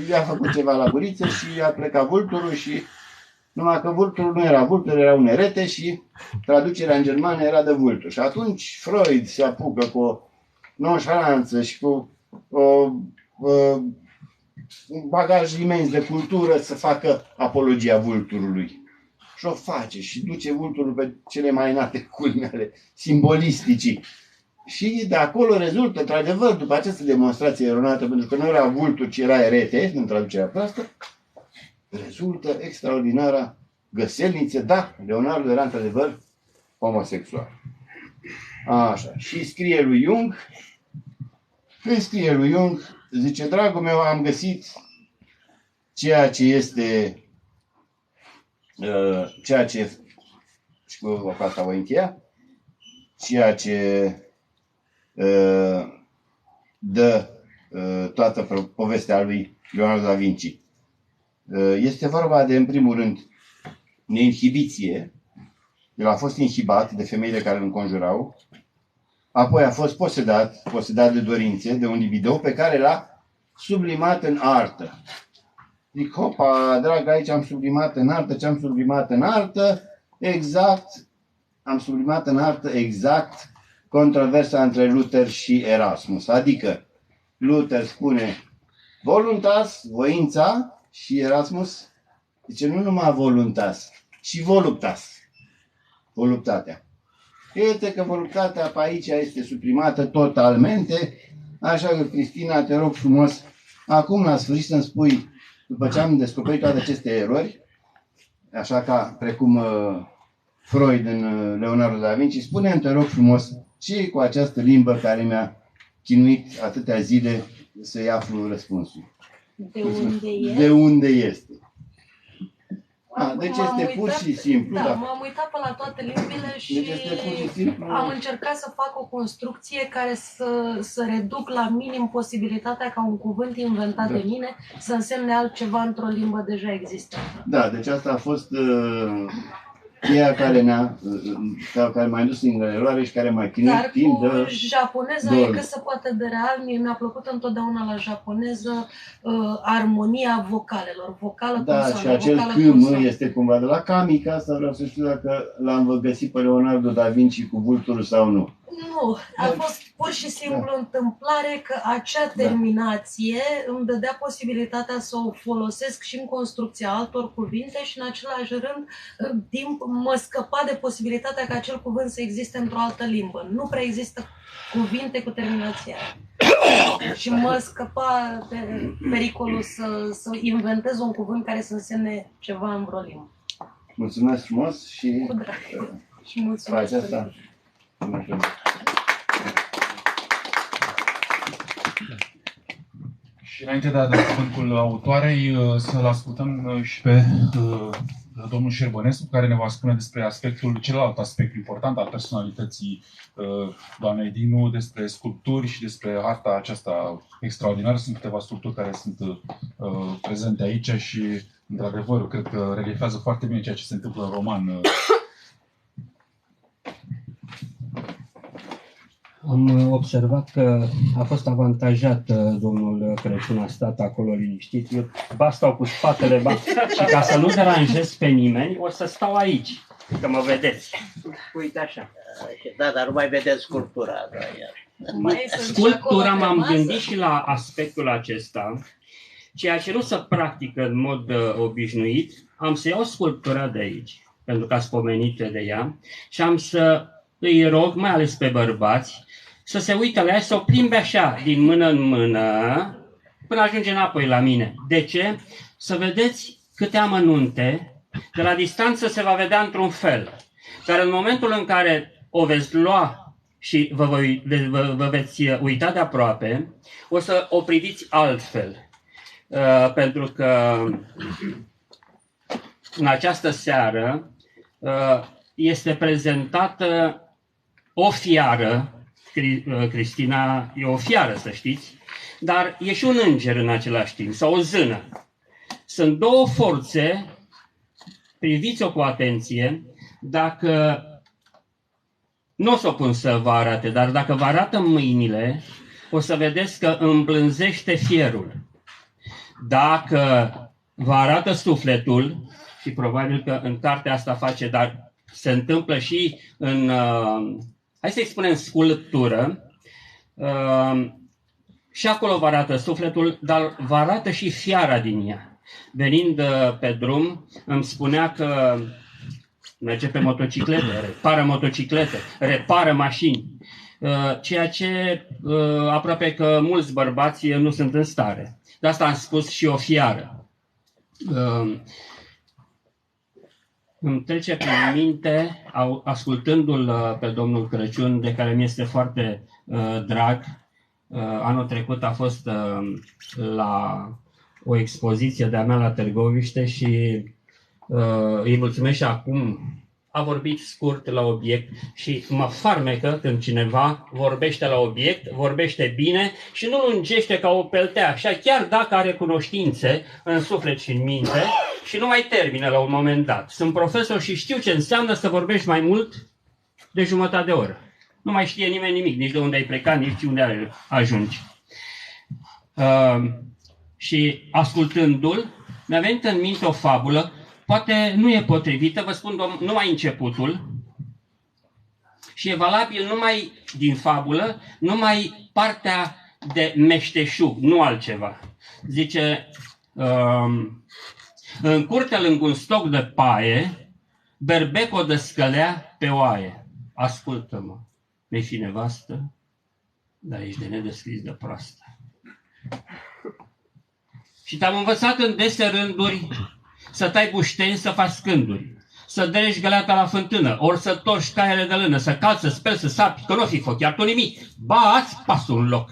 i-a făcut ceva la guriță și a plecat vulturul și numai că vulturul nu era vultur, era un erete și traducerea în germană era de vultur. Și atunci Freud se apucă cu o nonșalanță și cu un bagaj imens de cultură să facă apologia vulturului. Și o face și duce vulturul pe cele mai înalte culme ale simbolisticii. Și de acolo rezultă, într-adevăr, după această demonstrație eronată, pentru că nu era vultur, ci era erete, în traducerea proastă, rezultă extraordinara găselniță. Da, Leonardo era într-adevăr homosexual. Așa. Și scrie lui Jung, zice, dragul meu, am găsit ceea ce este, și cu asta voi încheia, ceea ce dă toată povestea lui Leonardo da Vinci. Este vorba de, în primul rând, neinhibiție. El a fost inhibat de femeile care îl înconjurau. Apoi a fost posedat de dorințe, de un libido pe care l-a sublimat în artă. Zic, hopa, drag, aici am sublimat în artă, ce am sublimat în artă? Am sublimat în artă exact controversa între Luther și Erasmus. Adică, Luther spune voluntas, voința, și Erasmus zice nu numai voluntas, ci voluptas, voluptatea. Este că voluptatea pe aici este suprimată totalmente, așa că, Cristina, te rog frumos, acum la sfârșit să-mi spui, după ce am descoperit toate aceste erori, așa ca precum Freud în Leonardo da Vinci, spune-mi, te rog frumos, ce e cu această limbă care mi-a chinuit atâtea zile să-i aflu răspunsul? De unde este? Deci este pur și simplu. Da, m-am uitat pe la toate limbile și, am încercat să fac o construcție care să reduc la minim posibilitatea ca un cuvânt inventat de mine să însemne altceva într-o limbă deja existentă. Da, deci asta a fost cheia care m-a dus în eroare și care m-a chinuit timp de... Dar cu japoneza e cât se poate de real. Mi-a plăcut întotdeauna la japoneză armonia vocalelor. Vocală, da, și acel câmă este cumva de la Kamika. Asta vreau să știu dacă l-am găsit pe Leonardo da Vinci cu vulturul sau nu. Nu, a fost pur și simplu întâmplare că acea terminație îmi dădea posibilitatea să o folosesc și în construcția altor cuvinte și în același rând, în timp, mă scăpa de posibilitatea ca acel cuvânt să existe într-o altă limbă. Nu prea există cuvinte cu terminația și mă scăpa de pericolul să inventez un cuvânt care să însemne ceva în vreo limbă. Mulțumesc frumos și... Cu drag. Și mulțumesc. Aceasta. Și înainte de a da cuvântul autoarei, să-l ascultăm și pe domnul Șerbănescu, care ne va spune despre celălalt aspect important al personalității doamnei Dinu, despre sculpturi și despre arta aceasta extraordinară. Sunt câteva sculpturi care sunt prezente aici și, într-adevăr, cred că reliefează foarte bine ceea ce se întâmplă în roman. Am observat că a fost avantajat domnul Crăciun, a stat acolo liniștit. Eu stau cu spatele și ca să nu deranjez pe nimeni, o să stau aici, că mă vedeți. Uite așa. Da, dar nu mai vedeți sculptura. Sculptura, m-am gândit și la aspectul acesta, ceea ce nu se practică în mod obișnuit. Am să iau sculptura de aici, pentru că ați pomenit de ea, și am să îi rog, mai ales pe bărbați, să se uită la ea, să o plimbe așa, din mână în mână, până ajunge înapoi la mine. De ce? Să vedeți câte amănunte, de la distanță se va vedea într-un fel. Dar în momentul în care o veți lua și vă veți uita de aproape, o să o priviți altfel. Pentru că în această seară este prezentată o fiară. Cristina e o fiară, să știți, dar e și un înger în același timp, sau o zână. Sunt două forțe, priviți-o cu atenție, dacă nu o să o pun să vă arate, dar dacă vă arată mâinile, o să vedeți că îmblânzește fierul. Dacă vă arată sufletul, și probabil că în cartea asta face, dar se întâmplă și în... hai să-i spunem sculptură, și acolo vă arată sufletul, dar vă arată și fiara din ea. Venind pe drum, îmi spunea că merge pe motociclete, repară motociclete, repară mașini, ceea ce aproape că mulți bărbați nu sunt în stare. De asta am spus și o fiară. îmi trece prin minte, ascultându-l pe domnul Crăciun, de care mi este foarte drag. Anul trecut a fost la o expoziție de-a mea la Târgoviște și îi mulțumesc și acum. A vorbit scurt la obiect și mă farmecă când cineva vorbește la obiect, vorbește bine și nu lungește ca o peltea, așa chiar dacă are cunoștințe în suflet și în minte și nu mai termină la un moment dat. Sunt profesor și știu ce înseamnă să vorbești mai mult de jumătate de oră. Nu mai știe nimeni nimic, nici de unde ai plecat, nici unde ajungi. Și ascultându-l, mi-a venit în minte o fabulă. Poate nu e potrivită, vă spun numai începutul și e valabil numai din fabulă, numai partea de meșteșug, nu altceva. Zice, în curte lângă un stoc de paie, berbec o descălea pe oaie. Ascultă-mă, vei fi nevastă, dar ești de nedescris de proastă. Și te-am învățat în dese rânduri să tai bușteni, să faci scânduri, să dregi găleata la fântână, ori să torci caiele de lână, să calci, să speli, să sapi, că nu fi foc, iar tu nimic. Ba-ți pasul în loc.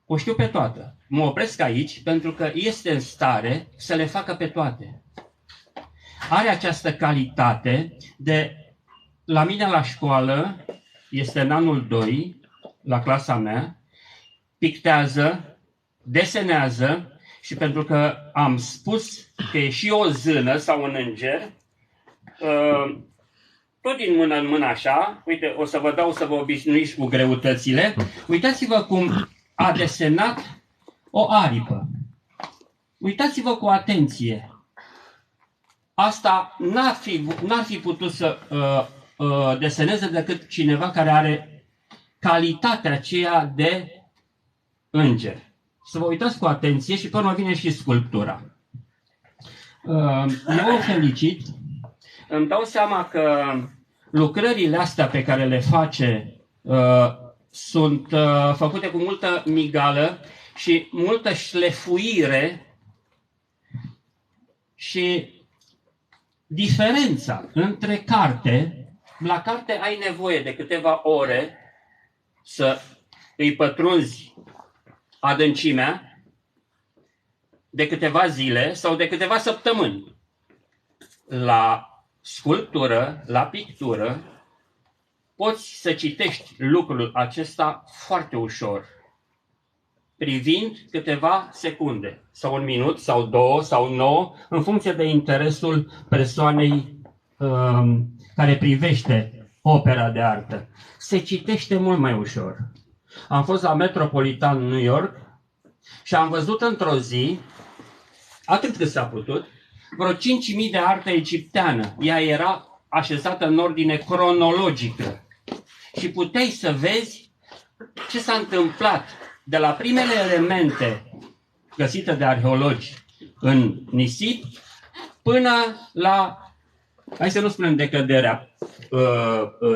O știu pe toată. Mă opresc aici pentru că este în stare să le facă pe toate. Are această calitate de, la mine la școală, este în anul 2, la clasa mea, pictează, desenează, și pentru că am spus că e și o zână sau un înger, tot din mână în mână așa, uite, o să vă dau să vă obișnuiți cu greutățile, uitați-vă cum a desenat o aripă. Uitați-vă cu atenție. Asta n-ar fi putut să deseneze decât cineva care are calitatea aceea de înger. Să vă uitați cu atenție și până vine și sculptura. Eu o felicit. Îmi dau seama că lucrările astea pe care le face sunt făcute cu multă migală și multă șlefuire și diferența între carte, la carte ai nevoie de câteva ore să îi pătrunzi adâncimea, de câteva zile sau de câteva săptămâni. La sculptură, la pictură, poți să citești lucrul acesta foarte ușor, privind câteva secunde, sau un minut, sau 2, sau 9, în funcție de interesul persoanei care privește opera de artă. Se citește mult mai ușor. Am fost la Metropolitan New York și am văzut într-o zi, atât cât s-a putut, vreo 5.000 de artă egipteană. Ea era așezată în ordine cronologică. Și puteai să vezi ce s-a întâmplat de la primele elemente găsite de arheologi în nisip până la, hai să nu spunem decăderea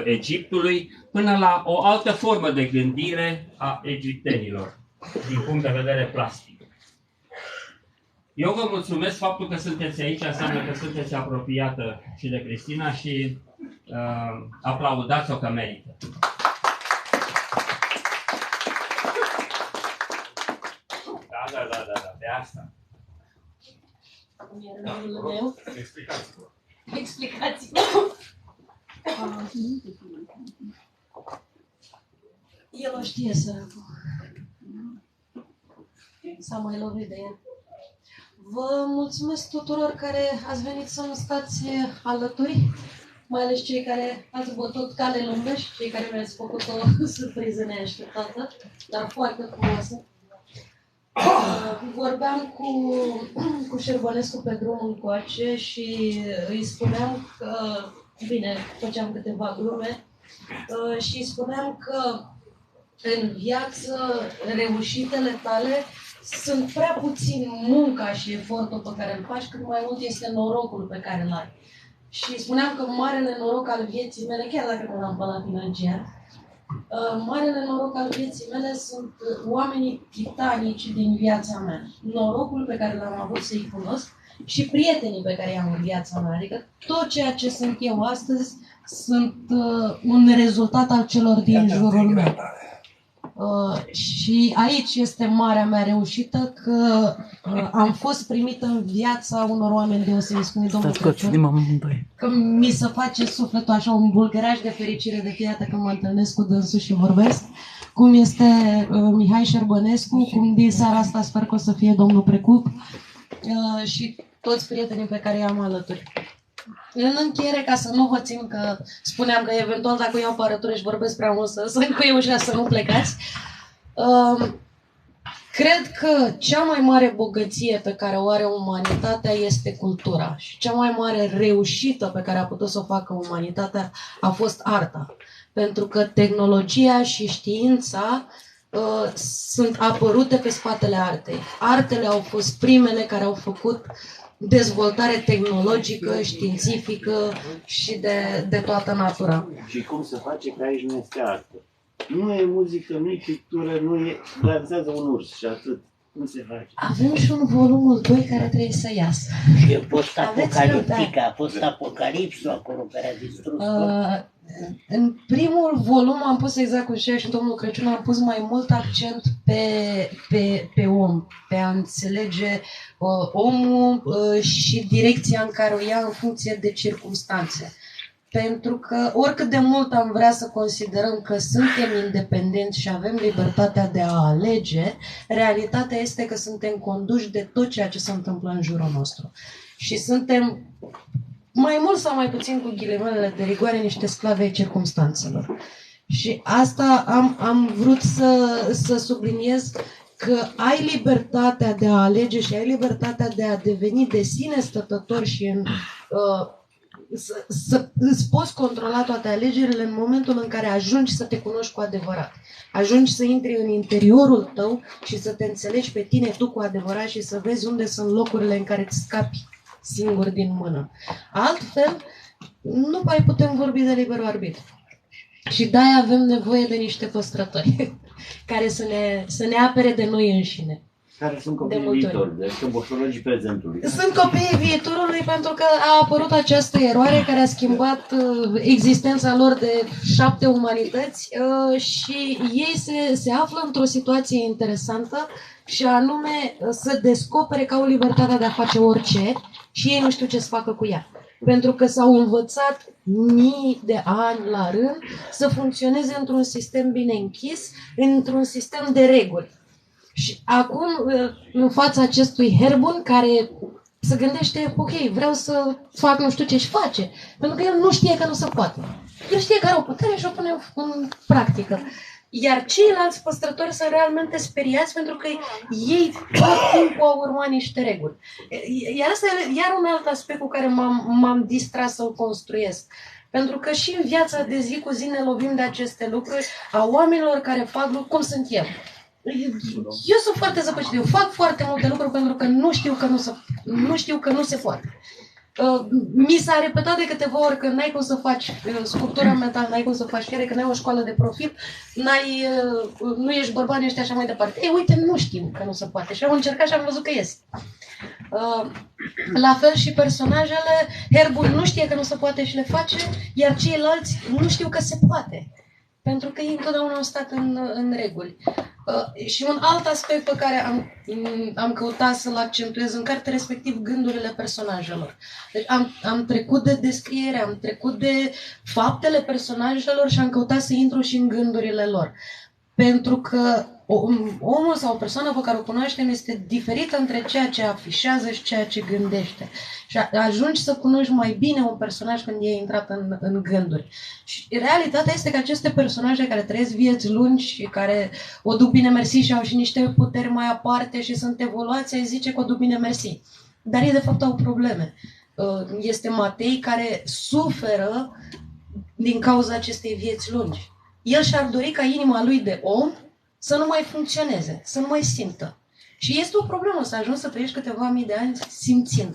Egiptului, până la o altă formă de gândire a egiptenilor, din punct de vedere plastic. Eu vă mulțumesc, faptul că sunteți aici înseamnă că sunteți apropiată și de Cristina și aplaudați-o că merită. Da, pe asta. Explicați-vă. Explicați-vă. El o știe, săracul. S-a mai lovit de el. Vă mulțumesc tuturor care ați venit să-mi stați alături, mai ales cei care ați bătut cale lungă și cei care mi-ați făcut o surpriză neașteptată, dar foarte frumoasă. Vorbeam cu Șerbănescu pe drumul încoace și îi spuneam că, bine, făceam câteva glume și îi spuneam că în viață reușitele tale sunt prea puțin munca și efortul pe care îl faci, cât mai mult este norocul pe care îl ai. Și spuneam că marele noroc al vieții mele, chiar dacă nu l-am pe la financiar, marele noroc al vieții mele sunt oamenii titanici din viața mea. Norocul pe care l-am avut să-i cunosc și prietenii pe care i-am în viața mea. Adică tot ceea ce sunt eu astăzi sunt un rezultat al celor din jurul meu. Și aici este marea mea reușită, că am fost primită în viața unor oameni deosebiți, cum e domnul Crăciun, că mi se face sufletul așa un bulgăraș de fericire de fiecare dată când mă întâlnesc cu dânsul și vorbesc, cum este Mihai Șerbănescu, cum din seara asta sper că o să fie domnul Precup și toți prietenii pe care i-am alături. În încheiere, ca să nu vă țin, că spuneam că eventual dacă iau aparatură și vorbesc prea mult, să încuie ușa să nu plecați. Cred că cea mai mare bogăție pe care o are umanitatea este cultura. Și cea mai mare reușită pe care a putut să o facă umanitatea a fost arta. Pentru că tehnologia și știința sunt apărute pe spatele artei. Artele au fost primele care au făcut dezvoltare tehnologică, științifică și de toată natura. Și cum se face că aici nu este artă? Nu e muzică, nu e pictură, nu e... dansează un urs și atât. Cum se face? Avem și un volumul 2 care trebuie să iasă. Și e post-apocaliptică, a fost apocalipsul acolo care a distrus tot. În primul volum am pus, exact cum și domnul Crăciun, am pus mai mult accent pe om, pe a înțelege omul și direcția în care o ia în funcție de circumstanțe. Pentru că oricât de mult am vrea să considerăm că suntem independenți și avem libertatea de a alege, realitatea este că suntem conduși de tot ceea ce se întâmplă în jurul nostru. Și suntem mai mult sau mai puțin cu ghilimelele de rigoare niște sclave ai circumstanțelor. Și asta am vrut să subliniez, că ai libertatea de a alege și ai libertatea de a deveni de sine stătător și să îți poți controla toate alegerile în momentul în care ajungi să te cunoști cu adevărat. Ajungi să intri în interiorul tău și să te înțelegi pe tine tu cu adevărat și să vezi unde sunt locurile în care îți scapi singur din mână. Altfel, nu mai putem vorbi de liberul arbitru. Și de-aia avem nevoie de niște păstrători care să ne apere de noi înșine. Care sunt copiii viitorului, adică boșorogii prezentului. Sunt copiii viitorului pentru că a apărut această eroare care a schimbat existența lor de 7 umanități și ei se află într-o situație interesantă și anume să descopere că au libertatea de a face orice și ei nu știu ce să facă cu ea. Pentru că s-au învățat mii de ani la rând să funcționeze într-un sistem bine închis, într-un sistem de reguli. Și acum, în fața acestui Herbun, care se gândește, ok, vreau să fac nu știu ce-și face, pentru că el nu știe că nu se poate. El știe că are o putere și o pune în practică. Iar ceilalți păstrători sunt realmente speriați pentru că ei tot timpul au urmat niște reguli. Iar asta e iar un alt aspect cu care m-am distras să-l construiesc. Pentru că și în viața de zi cu zi ne lovim de aceste lucruri a oamenilor care fac lucruri cum sunt eu. Eu sunt foarte zăpăcit, eu fac foarte multe lucruri pentru că nu știu că nu se poate. Mi s-a repetat de câteva ori că n-ai cum să faci sculptura metal, n-ai cum să faci fiere, că n-ai o școală de profil, nu ești bărbat, nu ești așa mai departe. Ei, uite, nu știu că nu se poate și am încercat și am văzut că ies. La fel și personajele, Herbul nu știe că nu se poate și le face, iar ceilalți nu știu că se poate. Pentru că ei întotdeauna au stat în reguli. Și un alt aspect pe care am căutat să-l accentuez în carte, respectiv gândurile personajelor. Deci am trecut de descriere, am trecut de faptele personajelor și am căutat să intru și în gândurile lor. Pentru că omul sau o persoană pe care o cunoaștem este diferită între ceea ce afișează și ceea ce gândește. Și ajungi să cunoști mai bine un personaj când e intrat în gânduri. Și realitatea este că aceste personaje care trăiesc vieți lungi și care o duc bine mersi și au și niște puteri mai aparte și sunt evoluați, îi zice că o duc bine mersi. Dar ei de fapt au probleme. Este Matei care suferă din cauza acestei vieți lungi. El și-ar dori ca inima lui de om să nu mai funcționeze, să nu mai simtă. Și este o problemă să ajungi să trăiești câteva mii de ani simțind.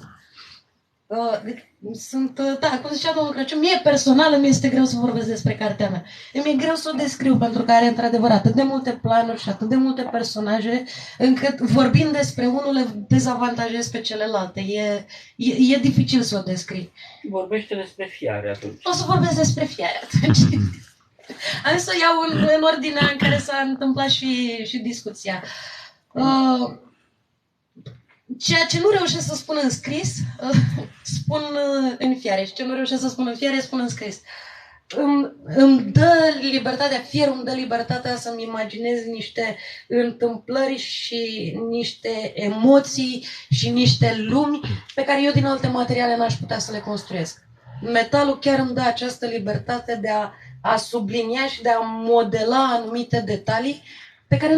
Da, cum zicea domnul Crăciun, mie personal îmi este greu să vorbesc despre cartea mea. Îmi e greu să o descriu pentru că are într-adevăr atât de multe planuri și atât de multe personaje, încât vorbind despre unul le dezavantajez pe celelalte. E dificil să o descrii. Vorbește despre fiare atunci. O să vorbesc despre fiare atunci. Am să o iau în ordinea în care s-a întâmplat și discuția. Ceea ce nu reușesc să spun în scris, spun în fiare. Și ce nu reușesc să spun în fiare, spun în scris. Îmi dă libertatea, fierul îmi dă libertatea să-mi imaginez niște întâmplări și niște emoții și niște lumi pe care eu din alte materiale n-aș putea să le construiesc. Metalul chiar îmi dă această libertate de a sublinia și de a modela anumite detalii pe care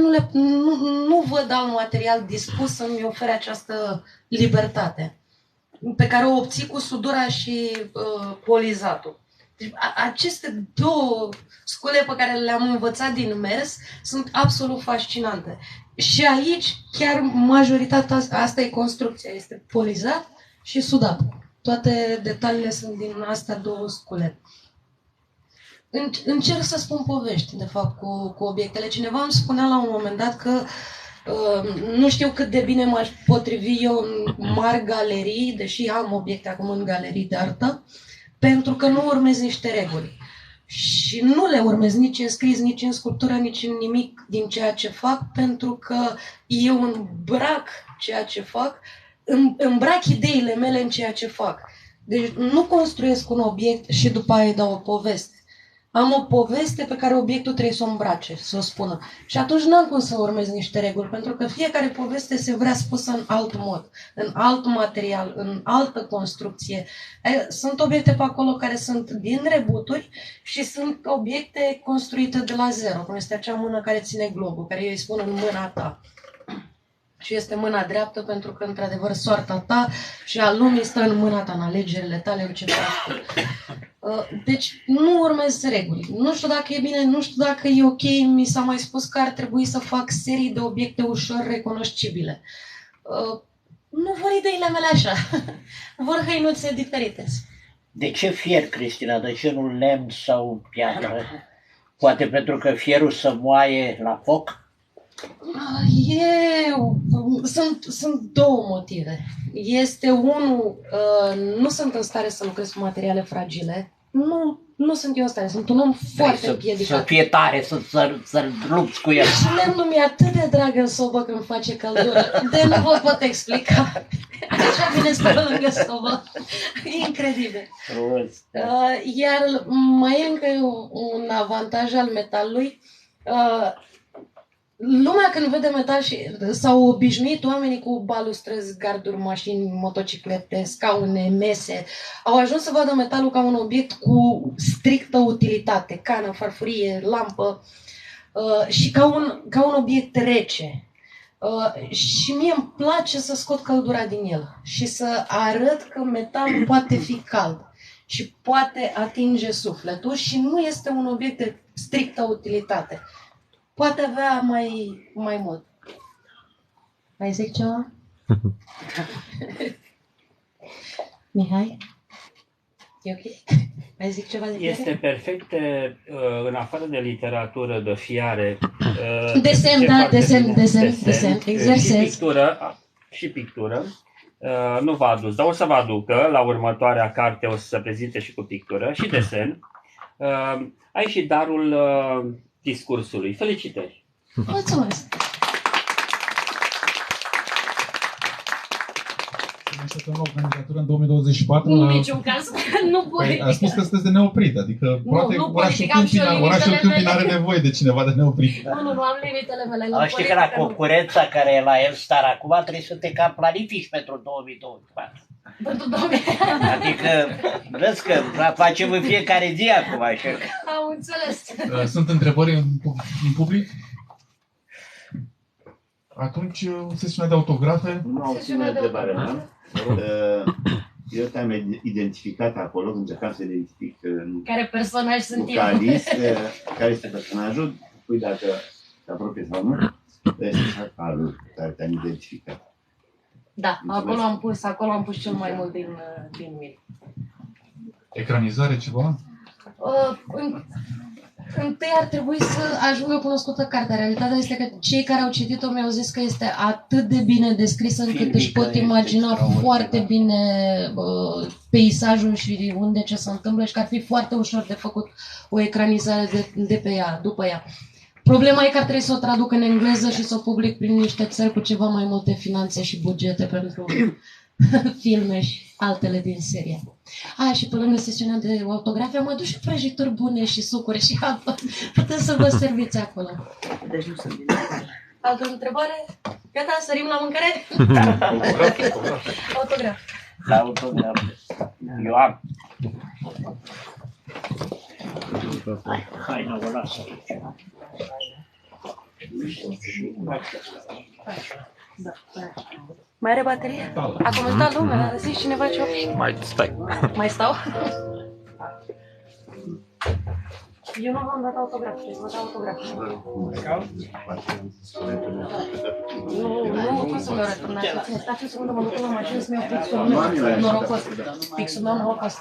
nu văd alt material dispus să-mi ofere această libertate, pe care o obții cu sudura și polizatul. Deci, aceste două scule pe care le-am învățat din mers sunt absolut fascinante. Și aici, chiar majoritatea asta e construcția, este polizat și sudat. Toate detaliile sunt din astea două scule. Încerc să spun povești, de fapt, cu obiectele. Cineva îmi spunea la un moment dat că nu știu cât de bine m-aș potrivi eu în mari galerii, deși am obiecte acum în galerii de artă, pentru că nu urmez niște reguli. Și nu le urmez nici în scris, nici în sculptură, nici în nimic din ceea ce fac, pentru că eu îmbrac ceea ce fac, îmbrac ideile mele în ceea ce fac. Deci nu construiesc un obiect și după aia îi dau o poveste. Am o poveste pe care obiectul trebuie să o îmbrace, să o spună. Și atunci n-am cum să urmez niște reguli, pentru că fiecare poveste se vrea spusă în alt mod, în alt material, în altă construcție. Sunt obiecte pe acolo care sunt din rebuturi și sunt obiecte construite de la zero, cum este acea mână care ține globul, care eu îi spun în mâna ta. Și este mâna dreaptă pentru că, într-adevăr, soarta ta și a lumii stă în mâna ta, în alegerile tale, în ce faci tu. Deci nu urmez reguli. Nu știu dacă e bine, nu știu dacă e ok. Mi s-a mai spus că ar trebui să fac serii de obiecte ușor recunoscibile. Nu vor ideile mele așa. Vor hăinuțe diferite. De ce fier, Cristina? De ce nu lemn sau piatră? Poate pentru că fierul se moaie la foc? Sunt două motive. Este unul, nu sunt în stare să lucrez cu materiale fragile. Nu sunt eu în stare, sunt un om foarte împiedicat. Să fie tare, să lupți cu el. Și lemnul mi-e atât de drag în sobă când face căldură, de nu vă pot explica. Așa vine să pe lângă sobă. E incredibil. Iar mai e încă un avantaj al metalului. Lumea când vede metal și s-au obișnuit oamenii cu balustrăzi, garduri, mașini, motociclete, scaune, mese, au ajuns să vadă metalul ca un obiect cu strictă utilitate, cană, farfurie, lampă și ca un obiect rece. Și mie îmi place să scot căldura din el și să arăt că metalul poate fi cald și poate atinge sufletul și nu este un obiect de strictă utilitate. Poate avea mai mult. Mai zic ceva? Mihai? E ok? Mai zic ceva de fiare? Este perfect, în afară de literatură, de fiare. Desen, da, desen, exersez. Și pictură. Nu v-a adus, dar o să vă aducă. La următoarea carte o să se prezinte și cu pictură și desen. Ai și darul discursului. Felicitări! Mulțumesc! Să fim o organizatură în 2024. În niciun caz, nu Păi, a spus că sunteți de neoprit, adică poate nu orașul politic, Câmpina are nevoie de cineva de neoprit. Nu, am limitele mele. Știi că la concurența care e la Elstar acum trebuie să te cam planifici pentru 2024. Pentru 2000. Adică, vezi că facem în fiecare zi acum, așa. Am înțeles. Sunt întrebări în public? Atunci, sesiunea de autografe. Nu au ținut întrebare, da? Eu te-am identificat acolo, încercam să identific Care personaj sunt eu? care este personajul, pui dacă te apropie sau nu, este șacalul care te-am identificat. Da, acolo am pus cel mai mult din mine. Ecranizare ceva? Întâi ar trebui să ajungă cunoscută cartea. Realitatea este că cei care au citit-o mi-au zis că este atât de bine descrisă încât își pot imagina foarte bine peisajul și unde ce se întâmplă și că ar fi foarte ușor de făcut o ecranizare de pe ea, după ea. Problema e că ar trebui să o traduc în engleză și să o public prin niște țări cu ceva mai multe finanțe și bugete pentru filme și altele din serie. Și pe lângă sesiunea de autografe am adus și prăjituri bune și sucuri și apă. Puteți să vă serviți acolo. Deci nu sunt bine. Altă întrebare? Gata, sărim la mâncare? Autograf. La autograf. Eu am. Hai, nu vă lasă. Mai are baterie? A comentat lumea, a zis cineva ce Mai stai. Mai stau? Eu nu v-am dat autograf, vă dau autograf. Nu pot să vă returnați. Stați o secundă, mă duc la mașină să-mi iau pixul meu norocos. Pixul meu norocos.